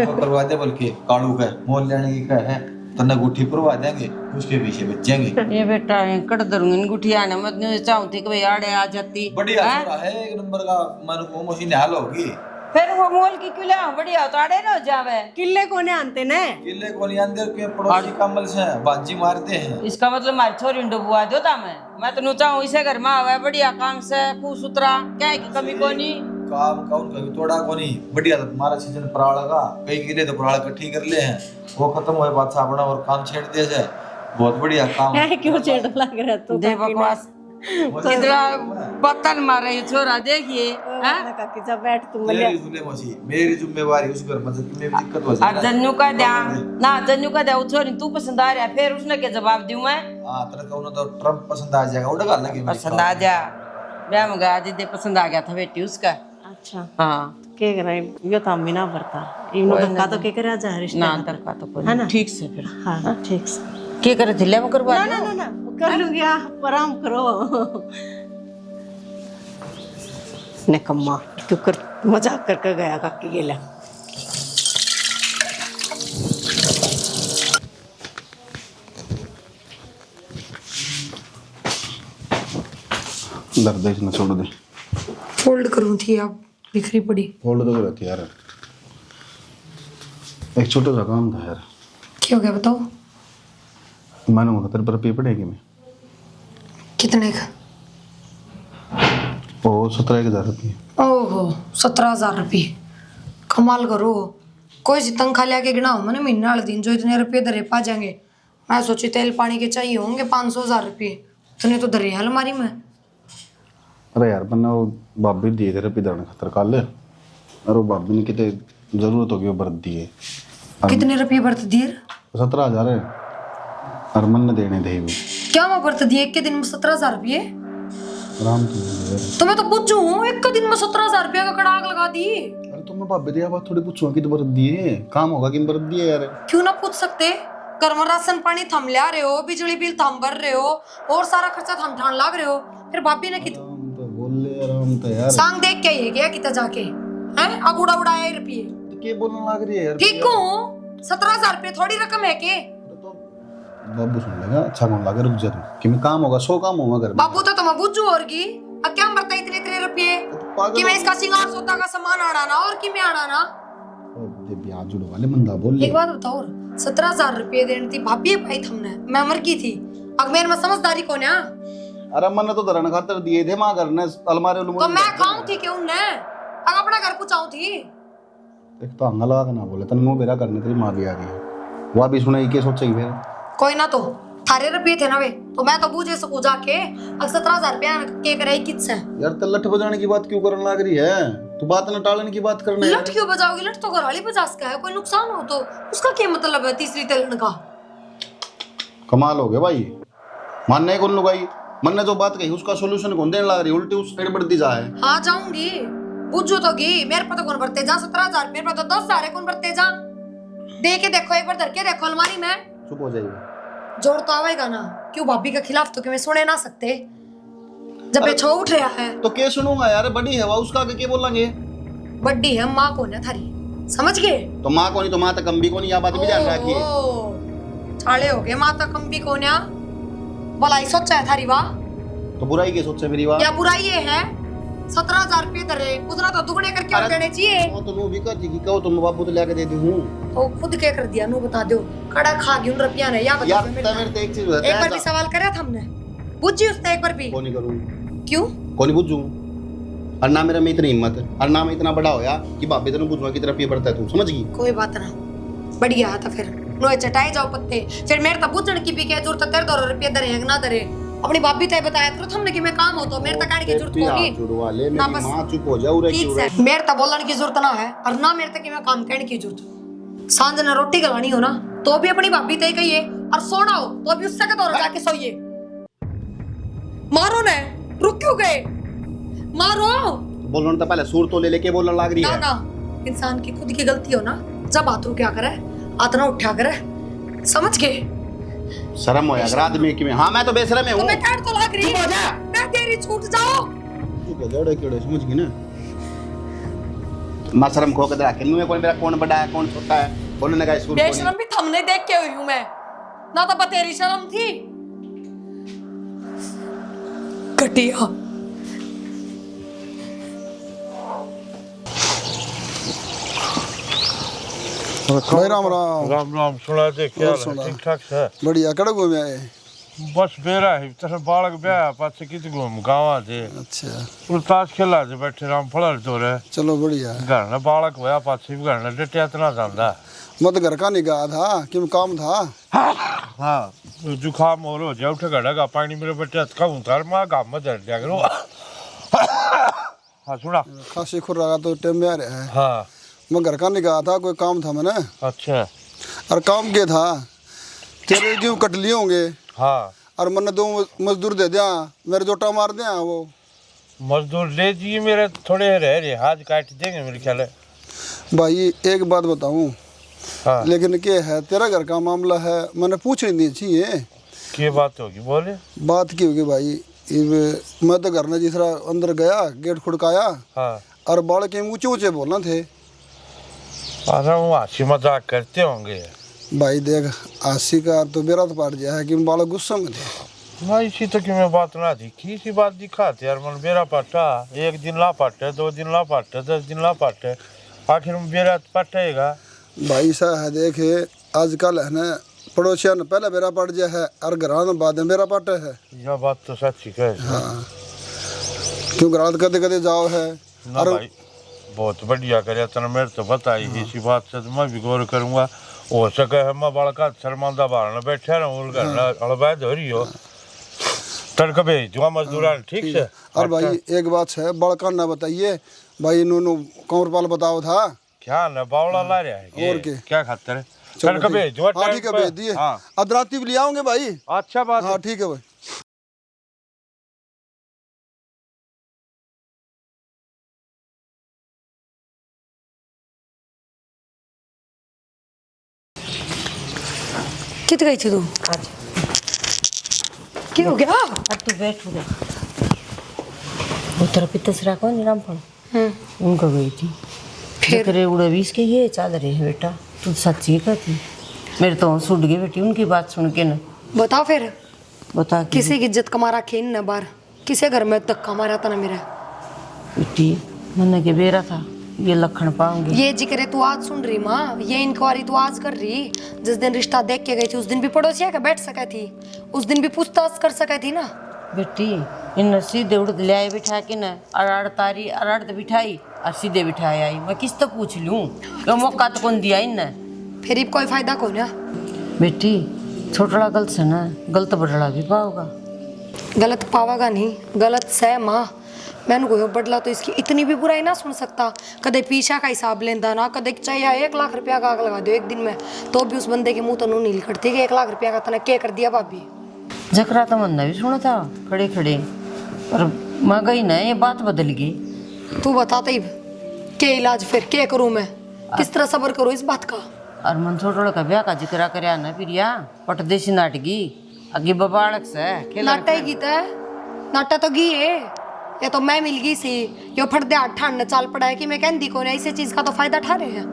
करवा दे, बल्कि कालू का मोल लेने की का है, तन्ना गुठी परवा देंगे, उसके पीछे बचेंगे। ये बेटा कट दरूंगी गुठिया ने, मैं चाहूँ थी कि भाई आड़े आ जाती। बढ़िया छोरा है, एक नंबर का, मन को मौसी निहाल होगी। फिर वो मोल की क्यों ले बढ़िया तो आड़े ना जावे। किले कोने आनते ने, किले को नहीं अंदर के पड़ोसी कमल से बाजी मारते हैं। इसका मतलब मारी छोरी डुबवा दो था मैं तो चाहूँ इसे घर में आवे बढ़िया काम से खूब सुथरा, क्या है की कमी कोनी। काम कौन कभी तोड़ा को नहीं, बढ़िया तो तुम्हारा सीजन पराल का, कई किले तो पराल इकट्ठी कर ले हैं, वो खत्म हुए बात साबना और काम छेड़ दिया जाए, बहुत बढ़िया काम है क्यों चेड़ लग रहा तो दे बकवास कितना पतन मारे ये छोरा देखिए। काकी जब बैठ तुम तेरी सुने मौसी, मेरी जिम्मेवारी उस घर में से तुम्हें भी दिक्कत हो और जाए जन्नू का ध्यान ना, जन्नू का ध्यान छोरी तू पसंद आ रहा है, फिर उसने क्या जवाब दूं मैं। हां तेरे को तो ट्रम्प पसंद आ जाएगा, उड़गा लगे पसंद आ जा, ब्याह में गया दे पसंद आ गया था बेटी उसका। अच्छा हाँ के करे यो तो हम ना भरता इनो धक्का तो के करे जा रिश्ता ना अंतर का तो है ना? कोई ठीक से फिर हाँ ठीक से। क्या करे थे ले वो करवा ना ना ना कर लूंगी, आराम करो। निकम्मा तू कर, मजाक करके गया काकी गेला। दर्द इसने छोड़ दे, फोल्ड करूँ थी आप बिखरी पड़ी। फोल्ड तो रहती यार, एक छोटा सा काम था यार। क्या हो गया बताओ। मानूंगा तेरे पर पे पड़ेगी मैं, कितने का। वो 17,000 रुपये। ओहो 17,000 रुपये, कमाल करो। कोई सी तनख्वाह लिया के गिनाओ मैंने महीने वाले दिन जो इतने रुपये दरे पा जाएंगे। मैं सोची तेल पानी के चाहिए होंगे 500,000 रुपये, इतने तो दरे हैं अलमारी में। अरे यार बन्ना वो भाभी दिए थे रुपये देने खतर कल, और वो भाभी ने कितने जरूरत होगी वो बरत दिए। कितने रुपये बरत दिए। 17,000 है, और मन ने देने थे वो। क्या मैं बरत दिए एक के दिन में 17,000 रुपये। आराम से तो मैं तो पूछू हूँ एक के दिन में 17,000 रुपये का कड़ाक लगा दी। अरे तो मैं भाभी दिया बात थोड़ी पूछूंगा कि तो बरत दिए, काम होगा कि बरत दिए यार। क्यों ना पूछ सकते। घर में राशन पानी थम ले रहे हो, बिजली बिल थम भर रहे हो, और सारा खर्चा थम ठान लाग रहे हो, फिर भाभी ने कित तो बोल ले आराम तो यार। सांग देख के ये गया कितना जाके हैं अगुड़ा उड़ाया रुपये। तो के बोलने लग रही है यार? ठीक हूँ 17,000 रुपये थोड़ी रकम है के। तो बाबू सुन लेगा, अच्छा कौन लगे, रुक जा तू कि मैं काम होगा 100 काम होगा घर में। बाबू तो तुम बुझू और की अब क्या मरता इतने इतने रुपये कि मैं इसका सिंगार सौदा का सामान आना और कि मैं आना। ये ब्याज जुड़ो वाले मंदा बोल ले। एक बात बताओ 17,000 रुपये देनी थी भाभी पाई हमने मैं मर गई थी अब मेरे में समझदारी कौन है। अरे मन तो दरन खातर दिए थे मां करने अलमारी तो मैं खाऊं थी क्यों ने अगर अपना घर पुचाऊं थी। एक तो हंगा लगा के ना बोले तन नो बेरा करने तेरी मां भी आ गई वो भी सुने के सोचेगी फिर कोई ना तो थारे रुपये थे ना वे तो मैं तो बूझे सकूं जाके अब 17,000 रुपया के करे किस है यार तो लठ बजाने की बात क्यों करने लग रही है तू बात न टालने की बात करने लठ क्यों बजाओगी लठ तो घरवाली बजा सका है कोई नुकसान हो तो उसका क्या मतलब है तीसरी तलन का। कमाल हो गया भाई मानने कौन लुगाई मन ने जो बात कही उसका सॉल्यूशन कौन देने लग रही उल्टी उस साइड बढ़ती जाए। हाँ जाऊंगी बुझू तो गी मेरे पे तो कौन भरते जा 17,000 मेरे पे तो 10,000 है कौन भरते जा दे के देखो एक बार धर के देखो अलमारी में चुप हो जाएगी जोर तो आवेगा ना क्यों भाभी के खिलाफ तो क्यों सुने ना सकते जब ये छो उठ रहा है तो क्या सुनूंगा यार बड़ी है उसका आगे क्या बोलेंगे। बड्डी है माँ कौन है थारी समझ गए तो माँ को नहीं तो माँ तक कम भी को नहीं या बात भी ध्यान रखिए। छाड़े हो गए माँ तक कम भी कौन है भलाई सोचा है थारी वाह तो बुराई के सोचे मेरी बात या बुराई ये है 17,000 रुपये दरे उतना तो दुगने करके और देने चाहिए। तो नो भी कहती कि कहो तुम बाबू तो लेके देती हूँ तो खुद क्या कर दिया नु बता दो कड़ा खा गई उन रुपया ने या बता यार मेरे मेरे तो एक चीज एक बार भी सवाल करा था हमने बुझी उसने एक बार भी कौन नहीं करूँ क्यों कौन नहीं बुझूं और ना मेरा में इतनी हिम्मत और ना मैं इतना बड़ा होया कि भाभी तेरे बुझवा की तरफ ये बढ़ता है तू समझ गई। कोई बात ना बढ़िया है तो फिर लोहे चटाए जाओ पत्ते फिर मेरे तो बुझण की भी क्या जरूरत है तेरे 2 रुपये दरे ना दरे अपनी भाभी तय बताया करो तुमने कि मैं काम हो तो मेरे तक आने की जरूरत कोनी जुड़वा ले ना मेरी बस मां चुप हो जाओ रे ठीक है मेरे तो बोलने की जरूरत ना है और ना मेरे तक कि मैं काम करने की जरूरत सांझ ने रोटी खिलानी हो ना तो भी अपनी भाभी तय कहिए और सोना हो तो भी उससे के दौर जाके सोइए। मारो ने रुक क्यों गए मारो बोलने तो पहले सूर तो ले लेके बोलने लग रही ना है। ना इंसान की खुद की गलती हो ना जब हाथ रुक क्या करे हाथ ना उठा करे समझ गए शर्म हो यार आदमी की में हाँ मैं तो बेशरम हूँ तो मैं काट तो लग रही मैं तेरी छूट जाओ जोड़े केड़े समझ गई ना मैं शर्म खो के रखे नु कौन मेरा कौन बड़ा है कौन छोटा है कौन ने का स्कूल बेशरम भी थमने देख के हुई हूं मैं ना तो बतेरी शर्म थी घटिया भाई राम राम राम राम सुना दे क्या और सुना। ठीक ठाक है बढ़िया कड़ घूमे आए बस बेरा है तरह बालक ब्याह पास कित घूम गावा दे अच्छा और ताश खेला दे बैठे राम फलर तो रे चलो बढ़िया घर ना बालक होया पास भी घर ना डटिया तना जांदा मत घर का निगाह था कि काम था हां जुखाम हो रो जा उठ गड़ा का पानी मेरे बेटे का उतार मा गाम में दर्द जा करो हां सुना खासी खुर रहा तो टाइम में आ रहा है हां मैं घर का निगाह था कोई काम था मैंने अच्छा और काम के था तेरे क्यों कट लिए होंगे हां और मैंने 2 मजदूर दे दिया मेरे जोटा मार दिया वो मजदूर ले जी मेरे थोड़े रह रहे हाथ काट देंगे मेरे ख्याल है भाई एक बात बताऊं हाँ लेकिन क्या है तेरा घर का मामला है मैंने पूछ नहीं चाहिए क्या बात होगी बोले बात की होगी भाई मैं तो घर में जिस तरह अंदर गया गेट खुड़काया हाँ और बाल के ऊंचे ऊंचे बोलना थे अरे वो हंसी मजाक करते होंगे भाई देख आशी का तो बेरा तो पाट गया है कि बालक गुस्सा में थे ना इसी तो की मैं बात ना दिखी इसी बात दिखाते यार मन बेरा पाटा 1 दिन ला पाटे 2 दिन ला पाटे 10 दिन ला पाटे आखिर में बेरा पटेगा भाई सा है देखे आजकल है ना पड़ोसिया ने पहले बेरा पट गया है और घर में बाद में बेरा पाटे है। यह बात तो सच्ची कह हाँ क्यों घर कदे कदे जाओ है ना भाई बहुत बढ़िया करे तना मेरे तो बताई इसी बात से तो मैं भी गौर करूंगा हो सके है मैं बड़का शर्मांदा बाहर बैठे रहूं घर अलबाद हो रही हो तड़का भेज दूंगा मजदूर ठीक है। और भाई एक बात है बड़का ना बताइए भाई इन्होंने कौरपाल बताओ था क्या ना बावला ला रहा है और क्या खातर है तड़का भेज दूंगा हाँ ठीक है भेज दिए अब राती भी ले आओगे भाई अच्छा बात हाँ ठीक है भाई कित गई थी तू क्या हो गया अब तू बैठ उधर वो तेरा पितसरा कौन नाम पड़ा उनका गई थी फिर उड़ा 20 के ये चाल रहे है बेटा तू सच्ची कहती मेरे तो सुट गई बेटी उनकी बात सुन के ना बता फिर बता किसी की इज्जत कमा रखी न बार किसे घर में धक्का मारा था ना मेरा बेटी मैंने के बेरा था ये लखन पाऊंगी ये जिक्र तू आज सुन रही माँ ये इंक्वायरी तू आज कर रही जिस दिन रिश्ता देख के गई थी उस दिन भी पड़ोसिया के बैठ सके थी उस दिन भी पूछताछ कर सके थी ना बेटी इन सीधे उड़ ले बिठा के ना अराड़ तारी अराड़ तो बिठाई और सीधे बिठाई आई मैं किस तो पूछ लूं तो मौका तो कौन दिया इन फिर अब कोई फायदा कौन है बेटी छोटा गलत से ना गलत बड़ला भी पाओगा गलत पावागा नहीं गलत सह माँ मैंने को बदला तो इसकी इतनी भी बुराई ना सुन सकता कदे पीछा का हिसाब लेंदा ना कदे चाहे 1 लाख रुपया का आग लगा दो एक दिन में तो भी उस बंदे के मुंह तो नील करती कि 1 लाख रुपया का तने क्या कर दिया भाभी जकरा तो मन्ना भी सुना था खड़े खड़े पर मैं गई ना ये बात बदल गई तू बता तब के इलाज फिर क्या करूँ मैं किस तरह सब्र करूँ इस बात का और मन छोटा का ब्याह का जिक्र कर ना फिर या पटदेसी नाटकी अगे बबाड़क से नाटा ही गीता है नाटा तो गी है ये तो मैं मिल गई सी यो फट दे ठाण चाल पड़ा है कि मैं कहती कौन है इसी चीज का तो फायदा ठा रहे हैं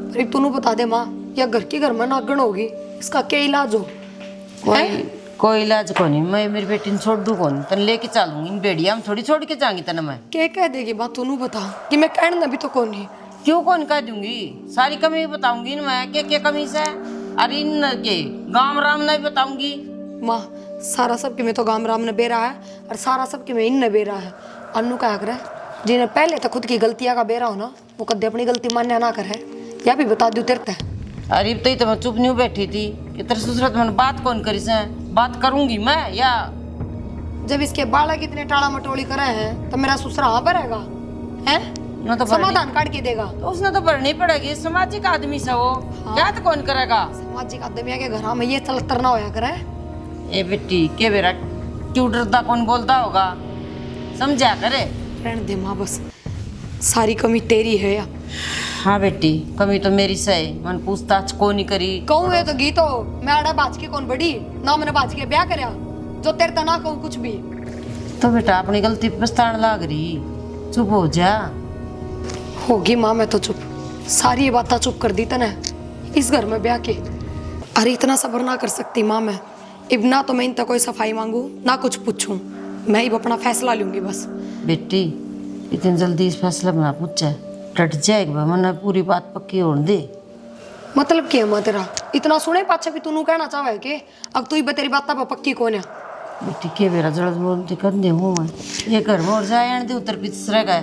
पर एक तूनू बता दे माँ या घर की घर में नागण होगी इसका क्या इलाज हो कोई इलाज को नहीं मैं मेरी बेटी ने छोड़ दूँ कौन तन लेके चलूंगी इन बेड़िया हम थोड़ी छोड़ के जाऊंगी तना मैं क्या कह देगी बात तूनू बता कि मैं कहना भी तो कौन है क्यों कौन कह दूंगी सारी कमी बताऊंगी ना मैं क्या कमी से अरे इन के गांव राम नहीं बताऊंगी माँ सारा सब कि मैं तो गाम राम ने बेरा है और सारा सब कि मैं इन ने बेरा है अन्नू का आग्रह जिन्हें पहले तो खुद की गलतियां का बेरा हो ना वो कदे अपनी गलती मान्य ना करे या भी बता दूं तेरे अरे तो मैं चुप नहीं बैठी थी कि तेरे ससुर मैंने बात कौन करी से बात करूंगी मैं या जब इसके बालक इतने टाड़ा मटोली करे हैं तो मेरा ससुर हाँ पर रहेगा हैं ना तो समाधान काट के देगा तो उसने तो भरनी पड़ेगी सामाजिक आदमी से वो क्या तो कौन करेगा सामाजिक आदमी के घर में ये चलतर ना होया करे ए बेटी के बेरा क्यों डरता कौन बोलता होगा समझा करे रहने दे माँ बस सारी कमी तेरी है या हाँ बेटी कमी तो मेरी से है मन पूछताछ को नहीं करी कहूँ है तो गीतो मैं आड़ा बाज के कौन बड़ी ना मैंने बाज के ब्याह करया जो तेरे तना कहूँ कुछ भी तो बेटा अपनी गलती पछताने लाग रही चुप हो जा होगी माँ मैं तो चुप सारी ये बातें चुप कर दी तने इस घर में ब्याह के अरे इतना सब्र ना कर सकती माँ मैं अब ना तो मैं इन तक कोई सफाई मांगू ना कुछ पूछूं मैं ही अपना फैसला लूंगी बस बेटी इतनी जल्दी इस फैसला में ना पूछे डट जाएगा मन पूरी बात पक्की होने दे मतलब क्या माँ तेरा इतना सुने पाछे भी तू कहना चाहे के अब तू ही तेरी बात पक्की कौन है बेटी के बेरा जल्द बोलती कर दे हूँ मैं ये घर में और जाए दे उतर पिछड़ा गए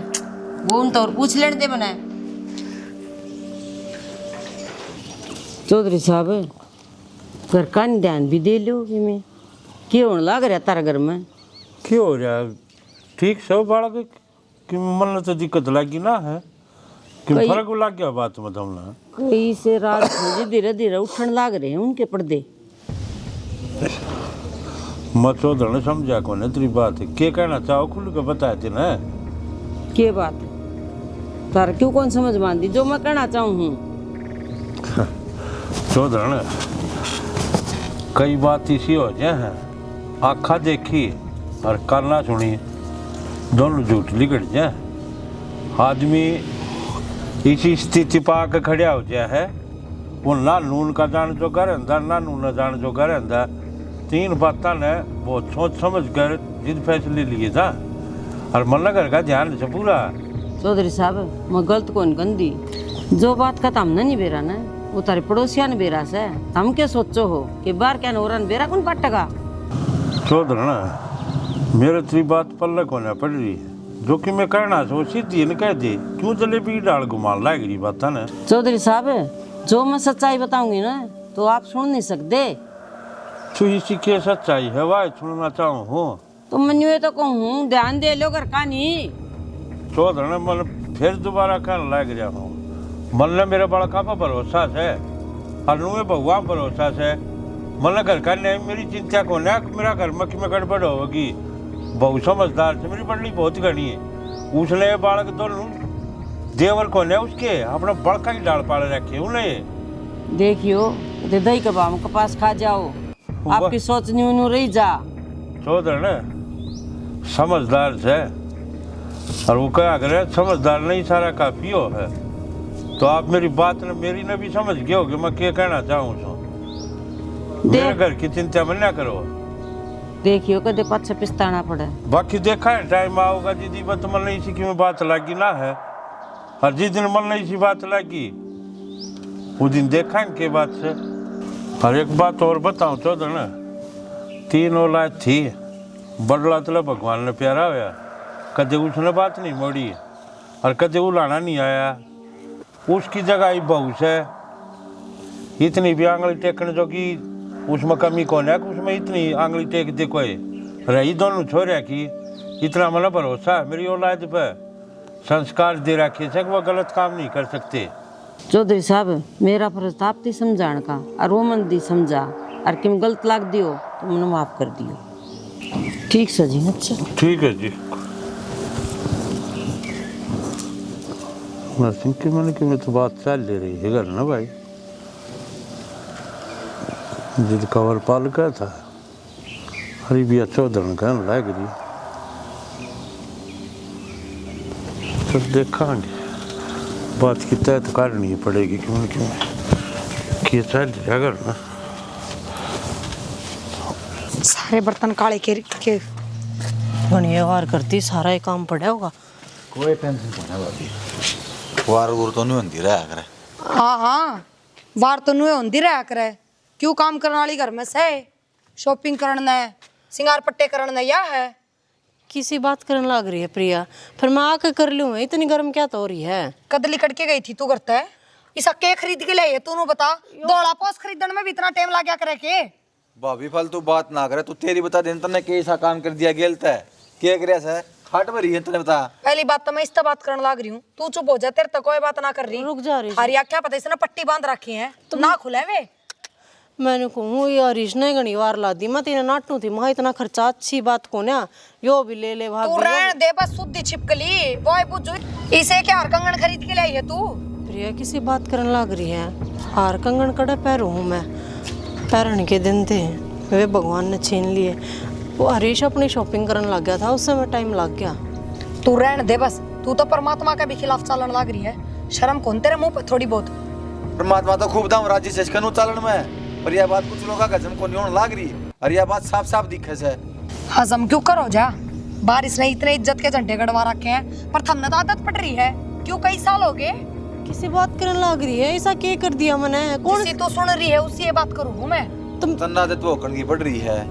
वो उन तो और पूछ लेने दे बनाए चौधरी साहब घर का ध्यान भी दे लो कि मैं क्यों होने लग रहा तारा घर में क्यों हो रहा ठीक सब बाड़ा कि मन तो दिक्कत लगी ना है कि फर्क लग गया बात मतलब ना कई से रात मुझे धीरे धीरे उठने लग रहे हैं उनके पर्दे मैं चौधर ने समझा कौन है तेरी बात है क्या कहना चाहो खुल के बताए थे ना क्या बात है तारा क्यों कौन समझ मान दी जो मैं कहना चाहूँ हूँ चौधर ने कई बात इसी हो जाए हैं आँखा देखी और काना सुनी दोनों झूठ लिकट जाए आदमी इसी स्थिति पा के खड़ा हो जाए है वो ना नून का जान जो कर ना नून जान जो कर 3 बातें ने बहुत सोच समझ कर जिद फैसले लिए था और मन घर का ध्यान से पूरा चौधरी साहब मैं गलत कौन गंदी जो बात का तमने नहीं बेरा ना वो तारे पड़ोसिया ने बेरा से हम क्या सोचो हो कि बाहर क्या नौरन बेरा कौन पटगा चौधर ना मेरे तेरी बात पल्ले कोने पड़ रही है जो कि मैं कहना सो सीधी ने कह दे क्यों जलेबी डाल घुमान लाग रही बात है ना चौधरी साहब जो मैं सच्चाई बताऊंगी ना तो आप सुन नहीं सकते तू इसी के सच्चाई है वाह सुनना चाहूँ हूँ तो मैं ये तो कहूँ ध्यान दे लो घर का नहीं चौधर ने मन फिर दोबारा कहने लग रहा हूँ मन ने मेरे बड़का पर भरोसा है और नुए भगवान भरोसा है मन घर का नहीं मेरी चिंता को ना मेरा घर में कि मैं गड़बड़ होगी बहुत समझदार से मेरी बड़ली बहुत घनी है उसने बालक दोनों देवर को ने उसके अपना बड़का ही डाल पाले रखे उन्हें देखियो दही कबाम कपास खा जाओ आपकी सोच न्यू रही जा चौधर ने समझदार से और वो क्या करे समझदार नहीं सारा काफी हो है। तो आप मेरी बात ने मेरी ने भी समझ गए होगे मैं क्या कहना चाहूँ सो। मेरे घर की चिंता में ना करो। देखियो कदे पाछे पिस्ताना पड़े। बाकी देखा है टाइम आओगा दीदी बस मन नहीं सी कि में बात लगी ना है। और जिस दिन मन नहीं सी बात लगी उस दिन देखा के बात से। और एक बात और बताऊं तो ना 3 औलाद थी बड़ला तो भगवान ने प्यारा होया कदे उसने बात नहीं मोड़ी और कदे उलाना नहीं आया। उसकी जगह ही बहू से इतनी भी आंगली टेकने जो कि उसमें कमी कौन है उसमें इतनी आंगली टेक दे कोई रही दोनों छोरे की इतना मतलब भरोसा मेरी औलाद पे संस्कार दे रखे से वो गलत काम नहीं कर सकते। चौधरी साहब मेरा फर्ज था आपकी समझाने का और वो मन दी समझा और किम गलत लाग दियो तो मैंने माफ कर दियो। ठीक सर जी। अच्छा ठीक है जी। नरसिंह के मन की में तो बात चल ले रही है घर ना भाई जिद कवर पाल का था हरी भी चौधरी कहने लग रही तो देखेंगे बात की तय तो करनी पड़ेगी क्यों क्यों कि चल जाएगा ना। सारे बर्तन काले के ये वार करती सारा ही काम पड़ा होगा। कोई टेंशन नहीं है भाभी वार वूर तो नहीं होती रहा करे। हाँ हाँ बार तो नुए होंदी रहा करे क्यों काम करने वाली घर में से शॉपिंग करना है सिंगार पट्टे करना या है किसी बात करने लग रही है प्रिया फिर मैं आके कर लूँ इतनी गर्म क्या तो हो रही है। कदली कटके गई थी तू करता है इसा के खरीद के ले तू बता दौड़ा पोस खरीदने में भी इतना टाइम लग गया करे के। भाभी फालतू बात ना करे तू तेरी बता दे तने कैसा काम कर दिया गेलता है क्या करे से खाट भरी है तने बता। पहली बात तो मैं इस बात करने लग रही हूँ तू चुप हो जा तेरे तो कोई बात ना कर रही। रुक जा रही हरी क्या पता इसने पट्टी बांध रखी है तो ना खुले वे। मैंने कहूँ यार इसने घनी वार ला दी मैं तेने नाटू थी मैं इतना खर्चा अच्छी बात को ना यो भी ले ले तू भाभी रहने दे बस शुद्धि छिपकली वो बुझ इसे क्या हार कंगन खरीद के लाई है तू। प्रिया किसी बात करने लग रही है हार कंगन कड़े पैरों हूँ मैं पैरण के दिन थे वे भगवान ने छीन लिए। वो हरीश अपनी शॉपिंग करने लग गया था उस समय टाइम लग गया। तू रहने दे बस तू तो परमात्मा के भी खिलाफ चलन लग रही है शर्म कौन तेरे मुंह पे थोड़ी बहुत। परमात्मा तो खूब दाम राजी से कनु चालन में पर यह बात कुछ लोगों का को नहीं होने लाग रही और यह बात साफ साफ दिखे से। हजम क्यों करो जा बारिश ने इतने इज्जत के झंडे गड़वा रखे हैं पर थमने तो आदत पड़ रही है क्यों कई साल हो गए। किसी बात करने लग रही है ऐसा क्या कर दिया मैंने कौन सी तो सुन रही है उसी ये बात करूँ मैं। तुम तन्ना दे तो करनी पड़ रही है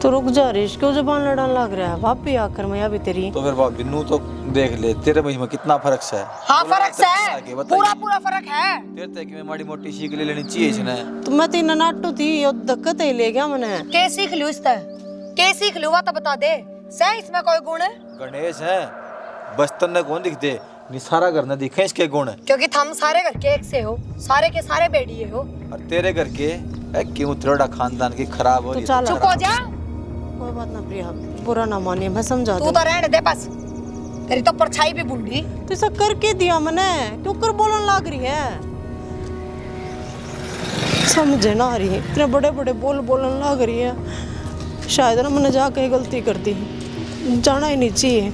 तो रुक जा हरीश क्यों जबान लड़ाने लग रहा है वापी आकर मैं अभी तेरी तो फिर भाभी नू तो देख ले तेरे में कितना फर्क है। हाँ फर्क है पूरा पूरा फर्क है तेरे तक में माड़ी मोटी सीख ले लेनी चाहिए इसने। तो मैं तेना नाटू थी यो दिक्कत ही ले गया मैंने के सीख लियो इस के सीख लियो तो बता दे सही इसमें कोई गुण है। गणेश है बस तन्ने कौन दिखते नहीं सारा घर न दिखे इसके गुण क्योंकि थम सारे घर के एक से हो सारे के सारे बेड़िए हो और तेरे घर के क्यों तेरा खानदान की खराब हो रही है। चुप हो जा कोई बात ना प्रिया बुरा ना मानिए मैं समझा तू तो रहने दे बस तेरी तो परछाई भी बुढ़ी तो ऐसा करके दिया मैंने क्यों कर बोलने लग रही है समझे ना आ रही है इतने बड़े बड़े बोलने लग रही है शायद ना मैंने जाके गलती कर दी जाना ही नहीं चाहिए।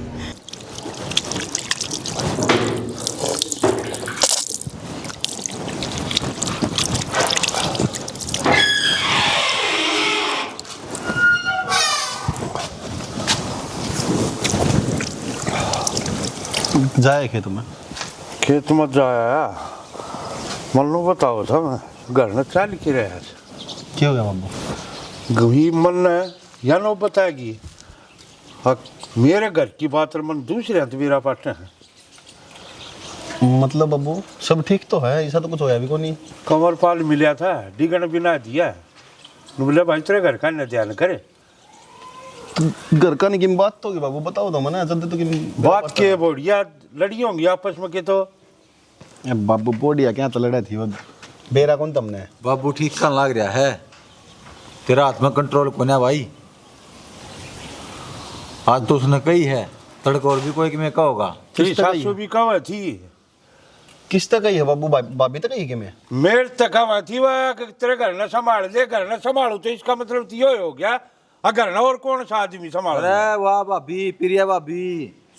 जाए खेत में जाया मन लो बताओ था मैं घर में चाल की रहा क्या हो गया बाबू गही मन ने या नो बताएगी मेरे घर की बात मन दूसरे तो मेरा पाटे है। मतलब बाबू सब ठीक तो है ऐसा तो कुछ होया भी को नहीं। कमर पाल मिला था डिगन बिना दिया बोले भाई तेरे घर का न ध्यान करे घर का नहीं की बात तो होगी बाबू बताओ तो मना चलते तो की बात के बढ़िया लड़ी होंगी आपस में के तो बाबू बोडिया क्या तो लड़ा थी वो बेरा कौन तुमने बाबू ठीक कर लग रहा है तेरा हाथ में कंट्रोल कौन है भाई। आज तो उसने कही है तड़क और भी कोई कि मैं कहोगा तेरी सासू भी कहा थी किस तक है बाबू भाभी तक है कि मैं मेरे तक कहा थी वह तेरे घर न संभाल दे घर न संभालू तो इसका मतलब यो हो गया अगर न और कौन सा आदमी संभाल अरे वाह भाभी प्रिया भाभी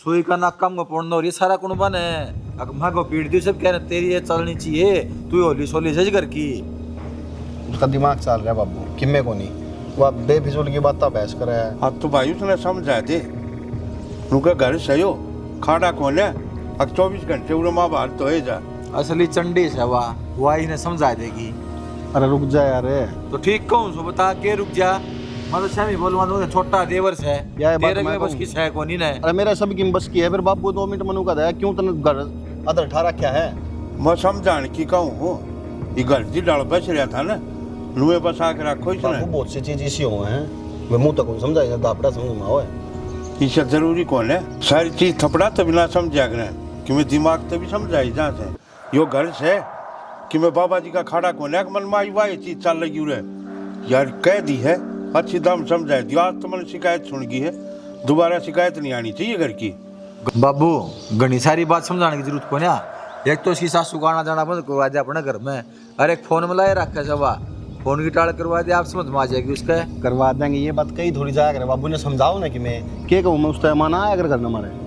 सोई का ना कम को पड़ना और ये सारा कौन बन है अगर माँ को पीट दी सब कह रहे तेरी ये चलनी चाहिए तू होली सोली सज कर की उसका दिमाग चल रहा है बाबू किम्मे को नहीं वो अब बेफिजूल की बात बहस कर रहा है। अब तो भाई उसने समझा दे उनका घर सही हो खाना कौन है अब 24 घंटे उन्हें माँ बाहर तो है जा असली चंडी से वो आई ने समझा देगी। अरे रुक जा यार। तो ठीक कहूँ सो बता के रुक जा मैं तो शामी बोलवा दूंगा छोटा देवर से यार बात तेरे मैं में बस कहूँ। किस है कौन ही ना अरे मेरा सब की बस की है फिर बाबू 2 मिनट मनु का दया क्यों तने घर अदर ठा रखा है। मैं समझाने की कहूँ हो ये घर की डाल बच रहा था ना लुए बस आके रखो बाबू इसने बहुत सी चीज इसी हो हैं मैं मुंह तक समझाएगा दापड़ा समझ में आवे। इससे जरूरी कौन है सारी चीज थपड़ा तभी ना समझा कर कि मैं दिमाग तभी समझाई जहाँ से यो घर से कि मैं बाबा जी का खाड़ा कौन है कि मन माई वाह ये चीज चल लगी उरे यार कह दी है अच्छी दम समझाई दी आज तो मैंने शिकायत सुन गई है दोबारा शिकायत नहीं आनी चाहिए घर की। बाबू घनी सारी बात समझाने की जरूरत को ना एक तो इसकी सासू को आना जाना बंद करवा दे अपने घर में अरे एक फोन में लाए रखा सवा फोन की टाल करवा दे आप समझ में आ जाएगी उसका करवा देंगे ये बात कही थोड़ी जाया करे बाबू ने समझाओ ना कि मैं क्या कहूँ मैं उस टाइम आना आया अगर घर हमारे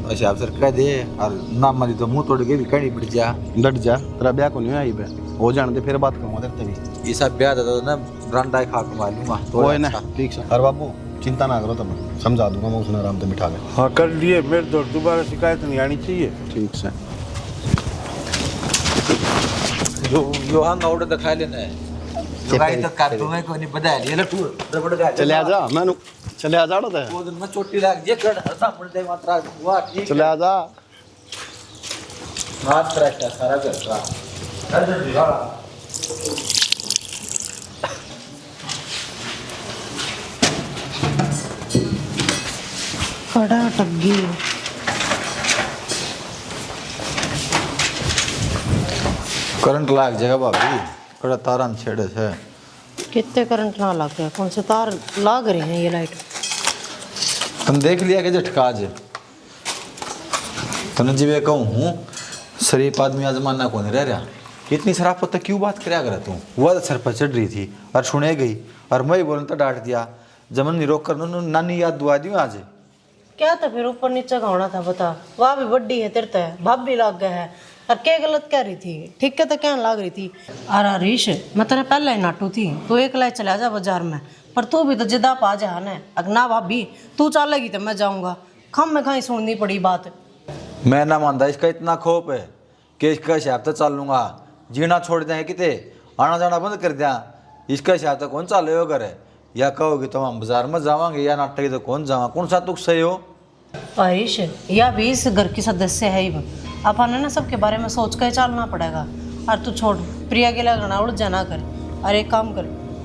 अच्छा आप सर कह दे और ना मानी तो मुंह तोड़ के भी कहीं पड़ जा डट जा तेरा ब्याह को नहीं आई बे हो जाने दे फिर बात करूँगा तेरे तभी ये सब ब्याह था ना ब्रांडा खा के मालूंगा वो है ना ठीक है। अरे बाबू चिंता ना करो तुम समझा दूंगा मैं उसने आराम से बिठा के। हाँ कर लिए मेरे तो दोबारा शिकायत नहीं आनी चाहिए। ठीक से जो हम ऑर्डर दिखा लेना है तो गाड़ी तो कर दूंगा कोई नहीं बता लिया लटू रबड़ का चले आ जा मैं चले आ जा तो वो दिन में चोटी लाग जे कर हरदा पड़ दे मात्रा हुआ ठीक चले आ जा मात्रा का सारा कर रहा अरे दिवाला कड़ा टग्गी करंट लाग जाएगा भाभी कड़ा तारा में छेड़े से कितने करंट ना लग गया कौन से तार लाग रहे हैं ये लाइट। तुम देख लिया कि झटका आज तुमने जी कहूँ हूँ शरीफ आदमी आजमाना कौन रह रहा इतनी शराफत तक क्यों बात कराया कर तू वह सर पर चढ़ रही थी और सुने गई और मैं ही बोलने तो डांट दिया जमन नहीं रोक कर नानी याद दुआ दी आज क्या था फिर ऊपर नीचे का होना था बता वहाँ भी बड्डी है तेरे तो भाप भी लग गया है और क्या गलत कह रही थी ठीक है तो क्या लाग रही थी। अरे हरीश मैं तेरे पहले ही नाटू थी तू एक लाए चला जा बाजार में पर तू भी तो जिदा पा जा न अगना भाभी तू चलेगी तो मैं जाऊँगा खम में कहीं सुननी पड़ी बात। मैं ना मानता इसका इतना खौफ है कि इसका हिसाब तो चल लूँगा जीना छोड़ दें किते आना जाना बंद कर दिया इसका हिसाब तो कौन चाले हो करे या कहोगे तो हम बाजार में जावांगे या नाटक तो कौन जावा कौन सा तुक सही हो। हरीश या भी इस घर की सदस्य है ही अपन है ना सबके बारे में सोच कर चलना पड़ेगा। और तू छोड़ प्रिया के लगना उड़ जाना कर और एक काम कर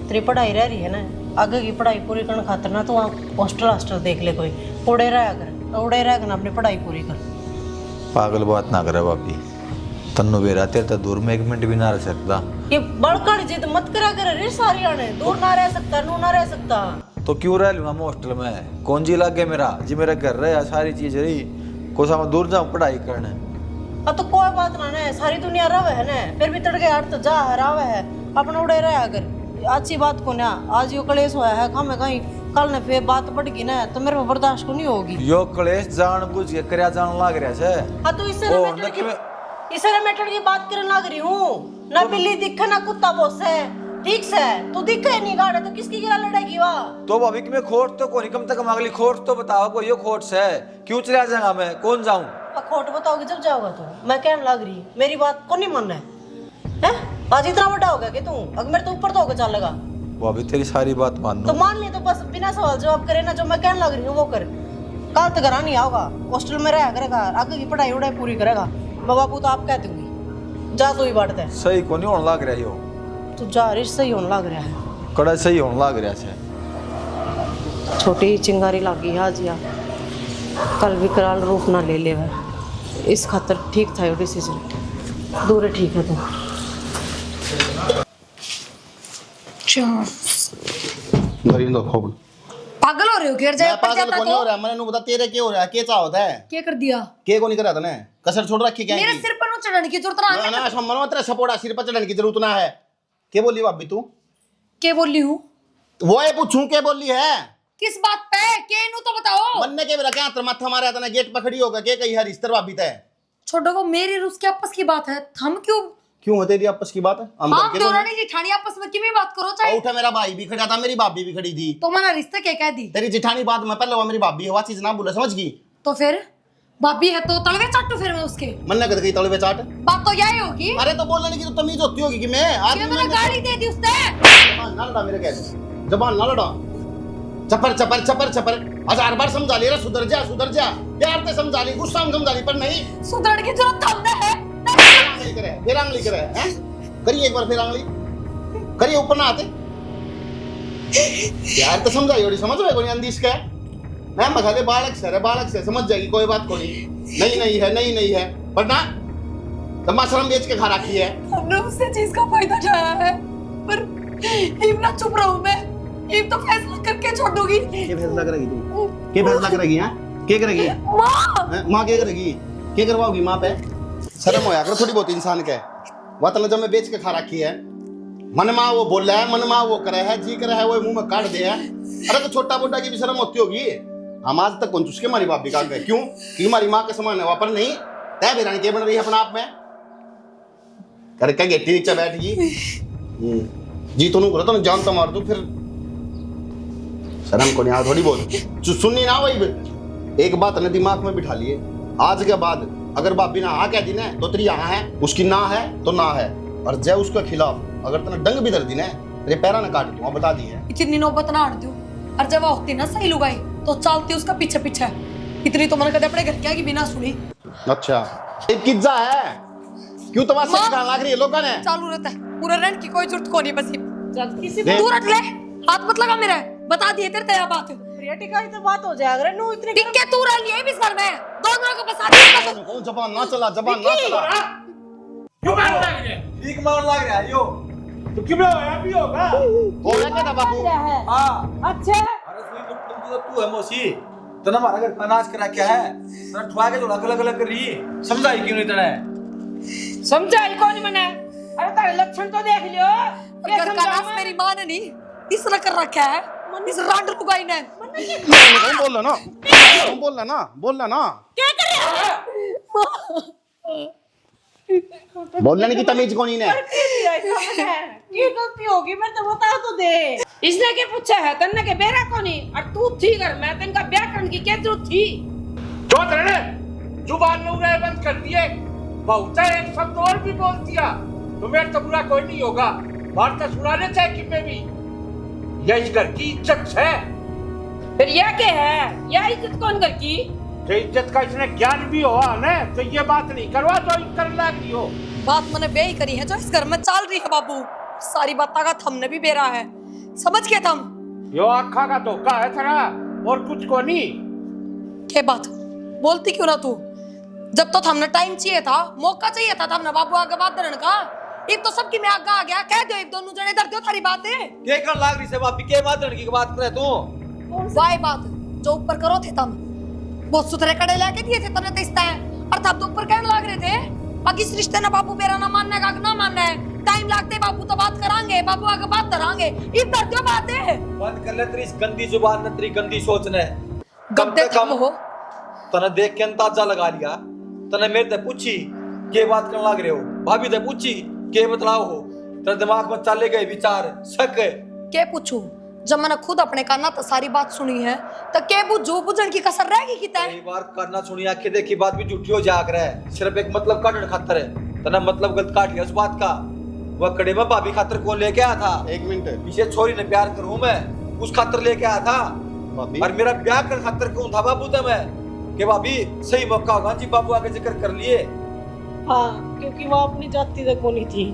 तेरी पढ़ाई रह रही है ना आगे की पढ़ाई पूरी करने खातर ना तो वहाँ हॉस्टल देख ले कोई उड़े रहा कर उड़े रह कर अपनी पढ़ाई पूरी कर। पागल बात ना करे बापी तन्नू बेरा तेरे तो दूर में 1 मिनट भी ना रह सकता ये बड़कड़ जिद मत करा कर रे सारी आने दूर ना रह सकता नू ना रह सकता तो क्यों रह लूँगा मैं हॉस्टल में कौन जी लग गया मेरा जी मेरा घर रहा सारी चीज़ रही को सा मैं दूर जाऊँ पढ़ाई करने अब तो कोई बात ना है सारी दुनिया रवे है ना फिर भी तड़के हाथ तो जा हरावे है अपना उड़े रहे अगर अच्छी बात को ना आज यो कलेश होया है खामे कहीं कल ने फिर बात बढ़ गई ना तो मेरे को बर्दाश्त को नहीं होगी। यो कलेश जान बुझ के करया जान लाग रहा है हाँ तो इससे मैटर की बात करने लग रही हूँ ना बिल्ली दिखे ना कुत्ता बोसे ठीक से तू दिखे नहीं गाड़े तो किसकी गिरा लड़ेगी वहाँ तो भाभी कि मैं खोट तो कोई कम तक अगली खोट तो बताओ कोई यो खोट से क्यों चला जाएगा मैं कौन जाऊँ खोट बताओगे जब जाओगा तू मैं कहने लग रही मेरी बात को नहीं मान रहा है आज इतना बड़ा हो गया कि तू अगर मेरे तो ऊपर तो होकर चलेगा भाभी तेरी सारी बात मान तो मान ली तो बस बिना सवाल जवाब करे ना जो मैं कहने लग रही हूँ वो कर कल तक घर नहीं आओगा हॉस्टल में रहा करेगा आगे की पढ़ाई उड़ाई पूरी करेगा मैं बाबू तो आप कह दूंगी जा तू ही बांटते सही को नहीं होने लग रहा यो तू जा रिश सही होने लग रहा है कड़ा सही होने लग रहा है छोटी चिंगारी लागी आज या कल विकराल रूप ना ले ले इस खातर ठीक था डिसीजन दूर ठीक है तू गरीब खोब पागल हो रहे हो क्या मैं पागल को नहीं हो रहा मैंने नु बता तेरे क्या हो रहा है क्या चाह होता है क्या कर दिया के को नहीं करा तने कसर छोड़ रखी क्या मेरे सिर पर चढ़ने की जरूरत ना ना सम्मान तेरा सपोर्ट सिर पर चढ़ने की जरूरत ना है क्या बोली भाभी तू क्या बोल रही हूँ वो है पूछूं क्या बोली है किस बात पे के नु तो बताओ। मन्ने के मेरा क्या तर माथा मारा था ना गेट पर खड़ी होगा के कही हर रिश्तेदार भाभी तय छोड़ो वो मेरी और उसकी आपस की बात है, हम क्यों है तेरी आपस की बात है हम आप करके तो दोनों ने जिठानी आपस में की भी बात करो चाहे। उठा मेरा भाई भी खड़ा था मेरी भाभी भी खड़ी थी तो मैंने रिश्ते के कह दी तेरी जिठानी बात में पहले वो मेरी भाभी है, वो चीज ना बोले समझ गई। तो फिर भाभी है तो तलवे चाटू फिर मैं उसके मन्ना कर गई तलवे चाट। बात तो यही होगी। अरे तो बोलने की तो तमीज होती होगी कि मैं कि मैंने गाली दे दी उसने। जबान ना लड़ा मेरे कह जबान ना लड़ा चपर चपर चपर चपर 1000 बार समझा ले रहा सुधर जा प्यार से समझा ली गुस्सा में समझा ली पर नहीं सुधरने की जरूरत हमने है। आंगली करे फिर आंगली करे हैं करिए एक बार फिर आंगली करिए ऊपर ना आते प्यार तो समझाई और समझ रहे कोई अंदीश का मैं मखाले बालक से समझ जाएगी कोई बात को नहीं है पर ना तमाशरम बेच के खा रखी है। हमने उससे चीज का फायदा उठाया है पर इम ना चुप रहूं मैं, इम तो फैसला करके छोड़ दूंगी। के फैसला करेगी तू के फैसला करेगी हैं के करेगी मां के करेगी के करवाओगी मां पे शर्म होया कर थोड़ी बहुत इंसान के वतन जब मैं बेच के खा रखी है मन मां वो बोल रहा है मन मां वो करे है जी करे है वो मुंह में काट दे है। अरे तो छोटा मोटा की भी शर्म होती होगी। हम आज तक कौन चुसके हमारी भाभी का गए क्यों कि हमारी माँ के समान है वहां पर नहीं तय बेरानी के बन रही है अपना आप में करके गेटी नीचे बैठ गई जी तो नहीं करो तो जान तो मार दू फिर शर्म को नहीं आ थोड़ी बहुत सुननी ना वही एक बात ने दिमाग में बिठा लिए आज के बाद अगर भाभी ना हाँ कह दी ना तो तेरी यहाँ है उसकी ना है तो ना है और जय उसके खिलाफ अगर तेना डंग भी दर दी ना तेरे पैरा ना काट दूंगा बता दी है। इतनी नौबत ना हट दो और जब होती ना सही लुगाई तो चलती उसका पीछे पीछे इतनी तो मन कदे अपने घर क्या की बिना सुनी। अच्छा एक किज्जा है क्यों तो बात सच लाग रही है लोगों ने चालू रहता है पूरा रेंट की कोई जरूरत को नहीं बस किसी देख। तू रख ले हाथ मत लगा मेरे बता दिए तेरे तेरा बात प्रियटिका तो बात हो जाएगा रे नु इतने टिक्के तू रह लिए भी घर में दोनों को बता दिया कौन जबान ना चला क्यों मार लग रहे ठीक मान लग रहा है यो तो क्यों होया भी होगा बोला क्या था बाबू हां अच्छा अरे तुम तो तू है मौसी तना हमारा घर का नाश करा क्या है तना ठुआ के जो अलग अलग कर रही समझाई क्यों नहीं तना समझाई कौन मने अरे तारे लक्षण तो देख लियो घर का नाश मेरी मां ने नहीं इस तरह कर रखा है इस रांड लुगाई ने बोल ना क्या कर रहा बोलने की तमीज कौन ने ये गलती होगी मैं तो बता तो दे इसने के पूछा है तन्ने के बेरा कोनी और तू थी घर मैं तन का ब्याह करने की क्या जरूरत थी चौथ रे जुबान में उड़े बंद कर दिए बहुत है एक शब्द और भी बोल दिया तो मेरे तो बुरा कोई नहीं होगा वार्ता सुनाने चाहे कि मैं भी यह इस घर की इज्जत है फिर यह क्या है यह इज्जत कौन कर की जो इज्जत का इसने ज्ञान भी हुआ ना तो ये बात नहीं करवा जो कर लगी हो बात मैंने बेही करी है जो इस घर में चल रही है बाबू सारी बातें का थमने भी बेरा है समझ गए तुम यो आखा का धोखा है तेरा और कुछ को नहीं क्या बात बोलती क्यों ना तू जब तो हमने टाइम चाहिए था मौका चाहिए था हमने बाबू आगे बात करने का एक तो सबकी मैं आगे आ गया कह दो एक दोनों जने इधर दो थारी बातें के कर लाग रही से बापी के बात लड़की की बात करे तू वाई बात जो ऊपर करो थे तुम बहुत सुथरे कड़े लेके दिए थे तने तेस्ता है और तब तो ऊपर कहने लग रहे थे बाकी इस रिश्ते ना बाबू मेरा ना मानने का ना मानना है टाइम लगते बाबू तो बात करांगे बाबू आगे बात करांगे इधर दो बातें बंद कर ले तेरी इस गंदी जुबान ने तेरी गंदी सोच ने गंदे कम हो तने देख के अंदाजा लगा लिया तने मेरे से पूछी के बात करने लग रहे हो भाभी से पूछी के बतलाओ हो तेरे दिमाग में चले गए विचार शक के पूछूं जब मैंने खुद अपने काना तो सारी बात सुनी है तो के बुझो बुझन की कसर रहेगी कितना कई बार करना सुनी आंखें देखी बात भी झूठी हो जाग रहा है सिर्फ एक मतलब काटने खातर है तना मतलब गलत काट लिया उस बात का वह कड़े में भाभी खातर कौन लेके आया था एक मिनट पीछे छोरी ने प्यार करूं मैं उस खातर लेके आया था भाभी और मेरा ब्याह कर खातर कौन था बाबू था मैं कि भाभी सही मौका होगा जी बाबू आगे जिक्र कर लिए हाँ क्योंकि वो अपनी जाति तक होनी थी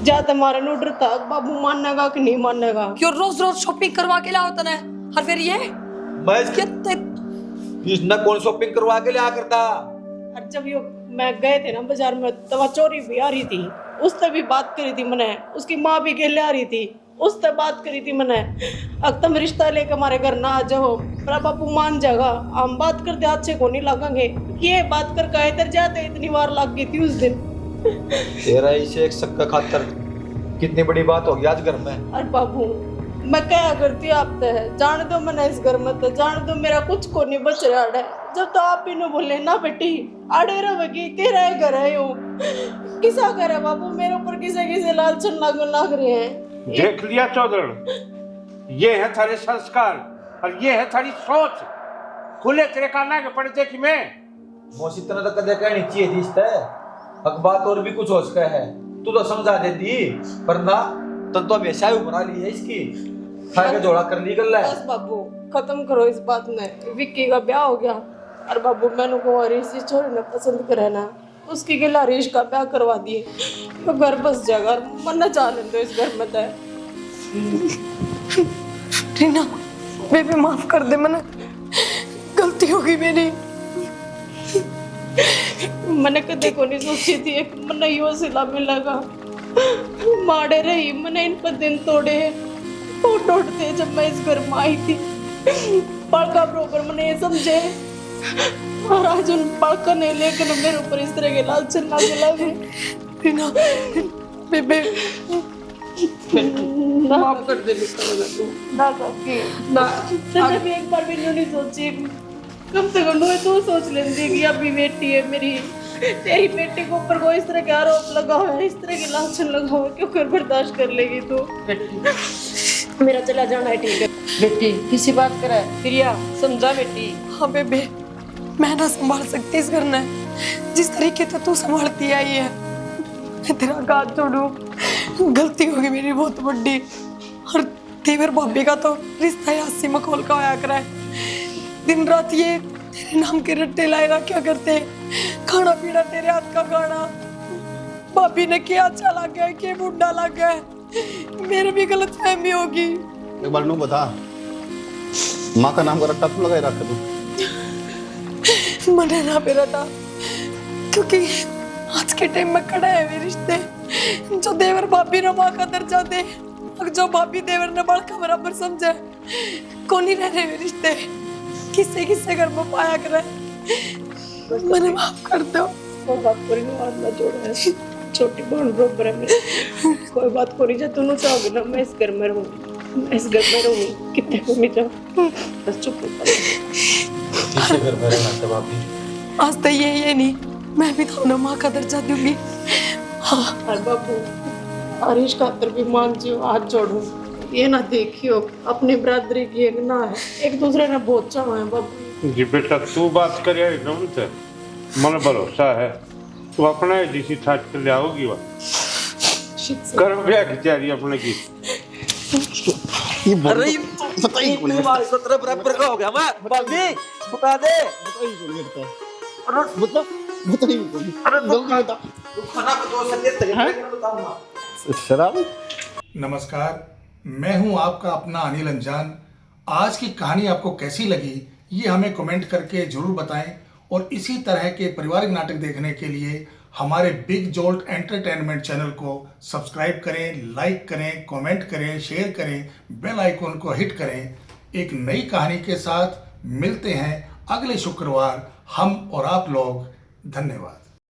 ज्यादा हमारा नोडर था बाबू मानेगा कि नहीं मानेगा क्यों रोज रोज शॉपिंग करवा के लाओ तने और फिर ये मैं कितने इसने कौन शॉपिंग करवा के लिया करता और जब यो मैं गए थे ना बाजार में तब चोरी भी आ रही थी उससे भी बात करी थी मैंने उसकी माँ भी गेले आ रही थी उससे बात करी थी मैंने अब तुम रिश्ता लेकर हमारे घर ना आ जाओ मेरा बापू मान जाएगा हम बात करते अच्छे को नहीं लगेंगे ये बात कर कहे इधर जाते इतनी बार लग गई थी उस दिन तेरा इसे एक शक का खातर कितनी बड़ी बात होगी आज घर में अरे बाबू मैं क्या करती आप तो है जान दो मैंने इस घर में तो जान दो मेरा कुछ को नहीं बच रहा है। जब तो आप ही ने बोले ना बेटी आड़े रहोगी तेरा ही घर है यूं किसा घर है बाबू मेरे ऊपर किसे किसे लालचन लाग रहे हैं। देख लिया चौधरी, ये है थारे संस्कार और ये है थारी सोच। खुले तेरे काना के पड़ते कि मैं मौसी तना तो कदे कहनी चाहिए थी इसते। अब बात और भी कुछ हो सका है, तू तो समझा देती पर ना तन तो हमेशा ही बना ली है इसकी खा के जोड़ा कर ली गल्ला है। बस बाबू खत्म करो इस बात में। विक्की का ब्याह हो गया और बाबू मैंने को हरीश जी छोरे ने पसंद करे ना उसकी गिला हरीश का ब्याह करवा दिए तो घर बस जाएगा और मन न चाह लेते इस घर में तो। रीना बेबी माफ कर दे, मैंने गलती हो गई मेरी। मैंने कदे को नहीं सोची थी एक मन यो सिला मिलेगा मारे रही मैंने इन पर दिन तोड़े तोड़ते जब मैं इस घर में आई थी पड़का बरोबर मैंने ये समझे और आज उन पड़का ने लेकर मेरे ऊपर इस तरह के लालचन लगे। रीना बेबे माफ कर दे तू ना काकी ना तूने भी एक बार भी नहीं सोची कम से कम तो सोच लेती कि अभी बेटी है मेरी तेरी बेटी के ऊपर कोई इस तरह के आरोप लगा हुआ है इस तरह के लालचन लगा हुआ है क्यों कर बर्दाश्त कर लेगी तू। मेरा चला जाना है ठीक है बेटी किसी बात करे प्रिया समझा बेटी। हाँ बेबे मैं ना संभाल सकती इस घर ने जिस तरीके से तू संभालती आई है। मैं तेरा हाथ छोड़ू गलती होगी मेरी बहुत बड़ी और देवर भाभी का तो रिश्ता ही हंसी मखौल का होया करा है। दिन रात ये तेरे नाम के रट्टे लाएगा क्या करते खाना पीना तेरे हाथ का खाना भाभी ने क्या अच्छा लग गया कि बुढ़ा लग गया मेरे भी गलत फहमी होगी। एक बार नू बता माँ का नाम का रट्टा तू लगाए रखा तू मने ना पे रटा क्योंकि आज के टाइम में कड़ा है वे रिश्ते जो देवर भाभी ने माँ का दर्जा दे और जो भाभी देवर ने बड़ का बराबर समझे कौन ही रह रहे वे रिश्ते किससे किससे घर में पाया करे। मैंने माफ कर दो कोई बात कोई नहीं हाथ ना जोड़ा छोटी बहन बरोबर है मेरी कोई बात कोई नहीं तू चाहोगे ना मैं इस घर में रहूंगी मैं इस घर में रहूंगी कितने को नहीं जाऊँ बस चुप किससे घर में रहना था भाभी? आज तो ये नहीं मैं भी तो माँ का दर्जा दूंगी। हाँ और बाबू हरीश खातर भी मान जियो हाथ जोड़ू ये ना देखियो अपनी बरादरी की एक ना है एक दूसरे ने बहुत चाहा है बाबू। जी बेटा तू बात कर एकदम से मन भरोसा है तू अपना ही जिसी ठाट कर ले आओगी वह कर ब्याह की तैयारी अपने की। ये अरे पता ही कौन है तुम्हारे 17 बराबर का हो गया मैं भाभी बता दे पता ही कौन है बता ही कौन जल्दी बता तू खाना को दो संदेश तक बताऊंगा। शराब। नमस्कार, मैं हूं आपका अपना अनिल अंजान। आज की कहानी आपको कैसी लगी ये हमें कमेंट करके जरूर बताएं और इसी तरह के पारिवारिक नाटक देखने के लिए हमारे बिग जोल्ट एंटरटेनमेंट चैनल को सब्सक्राइब करें, लाइक करें, कमेंट करें, शेयर करें, बेल आइकॉन को हिट करें। एक नई कहानी के साथ मिलते हैं अगले शुक्रवार हम और आप लोग। धन्यवाद।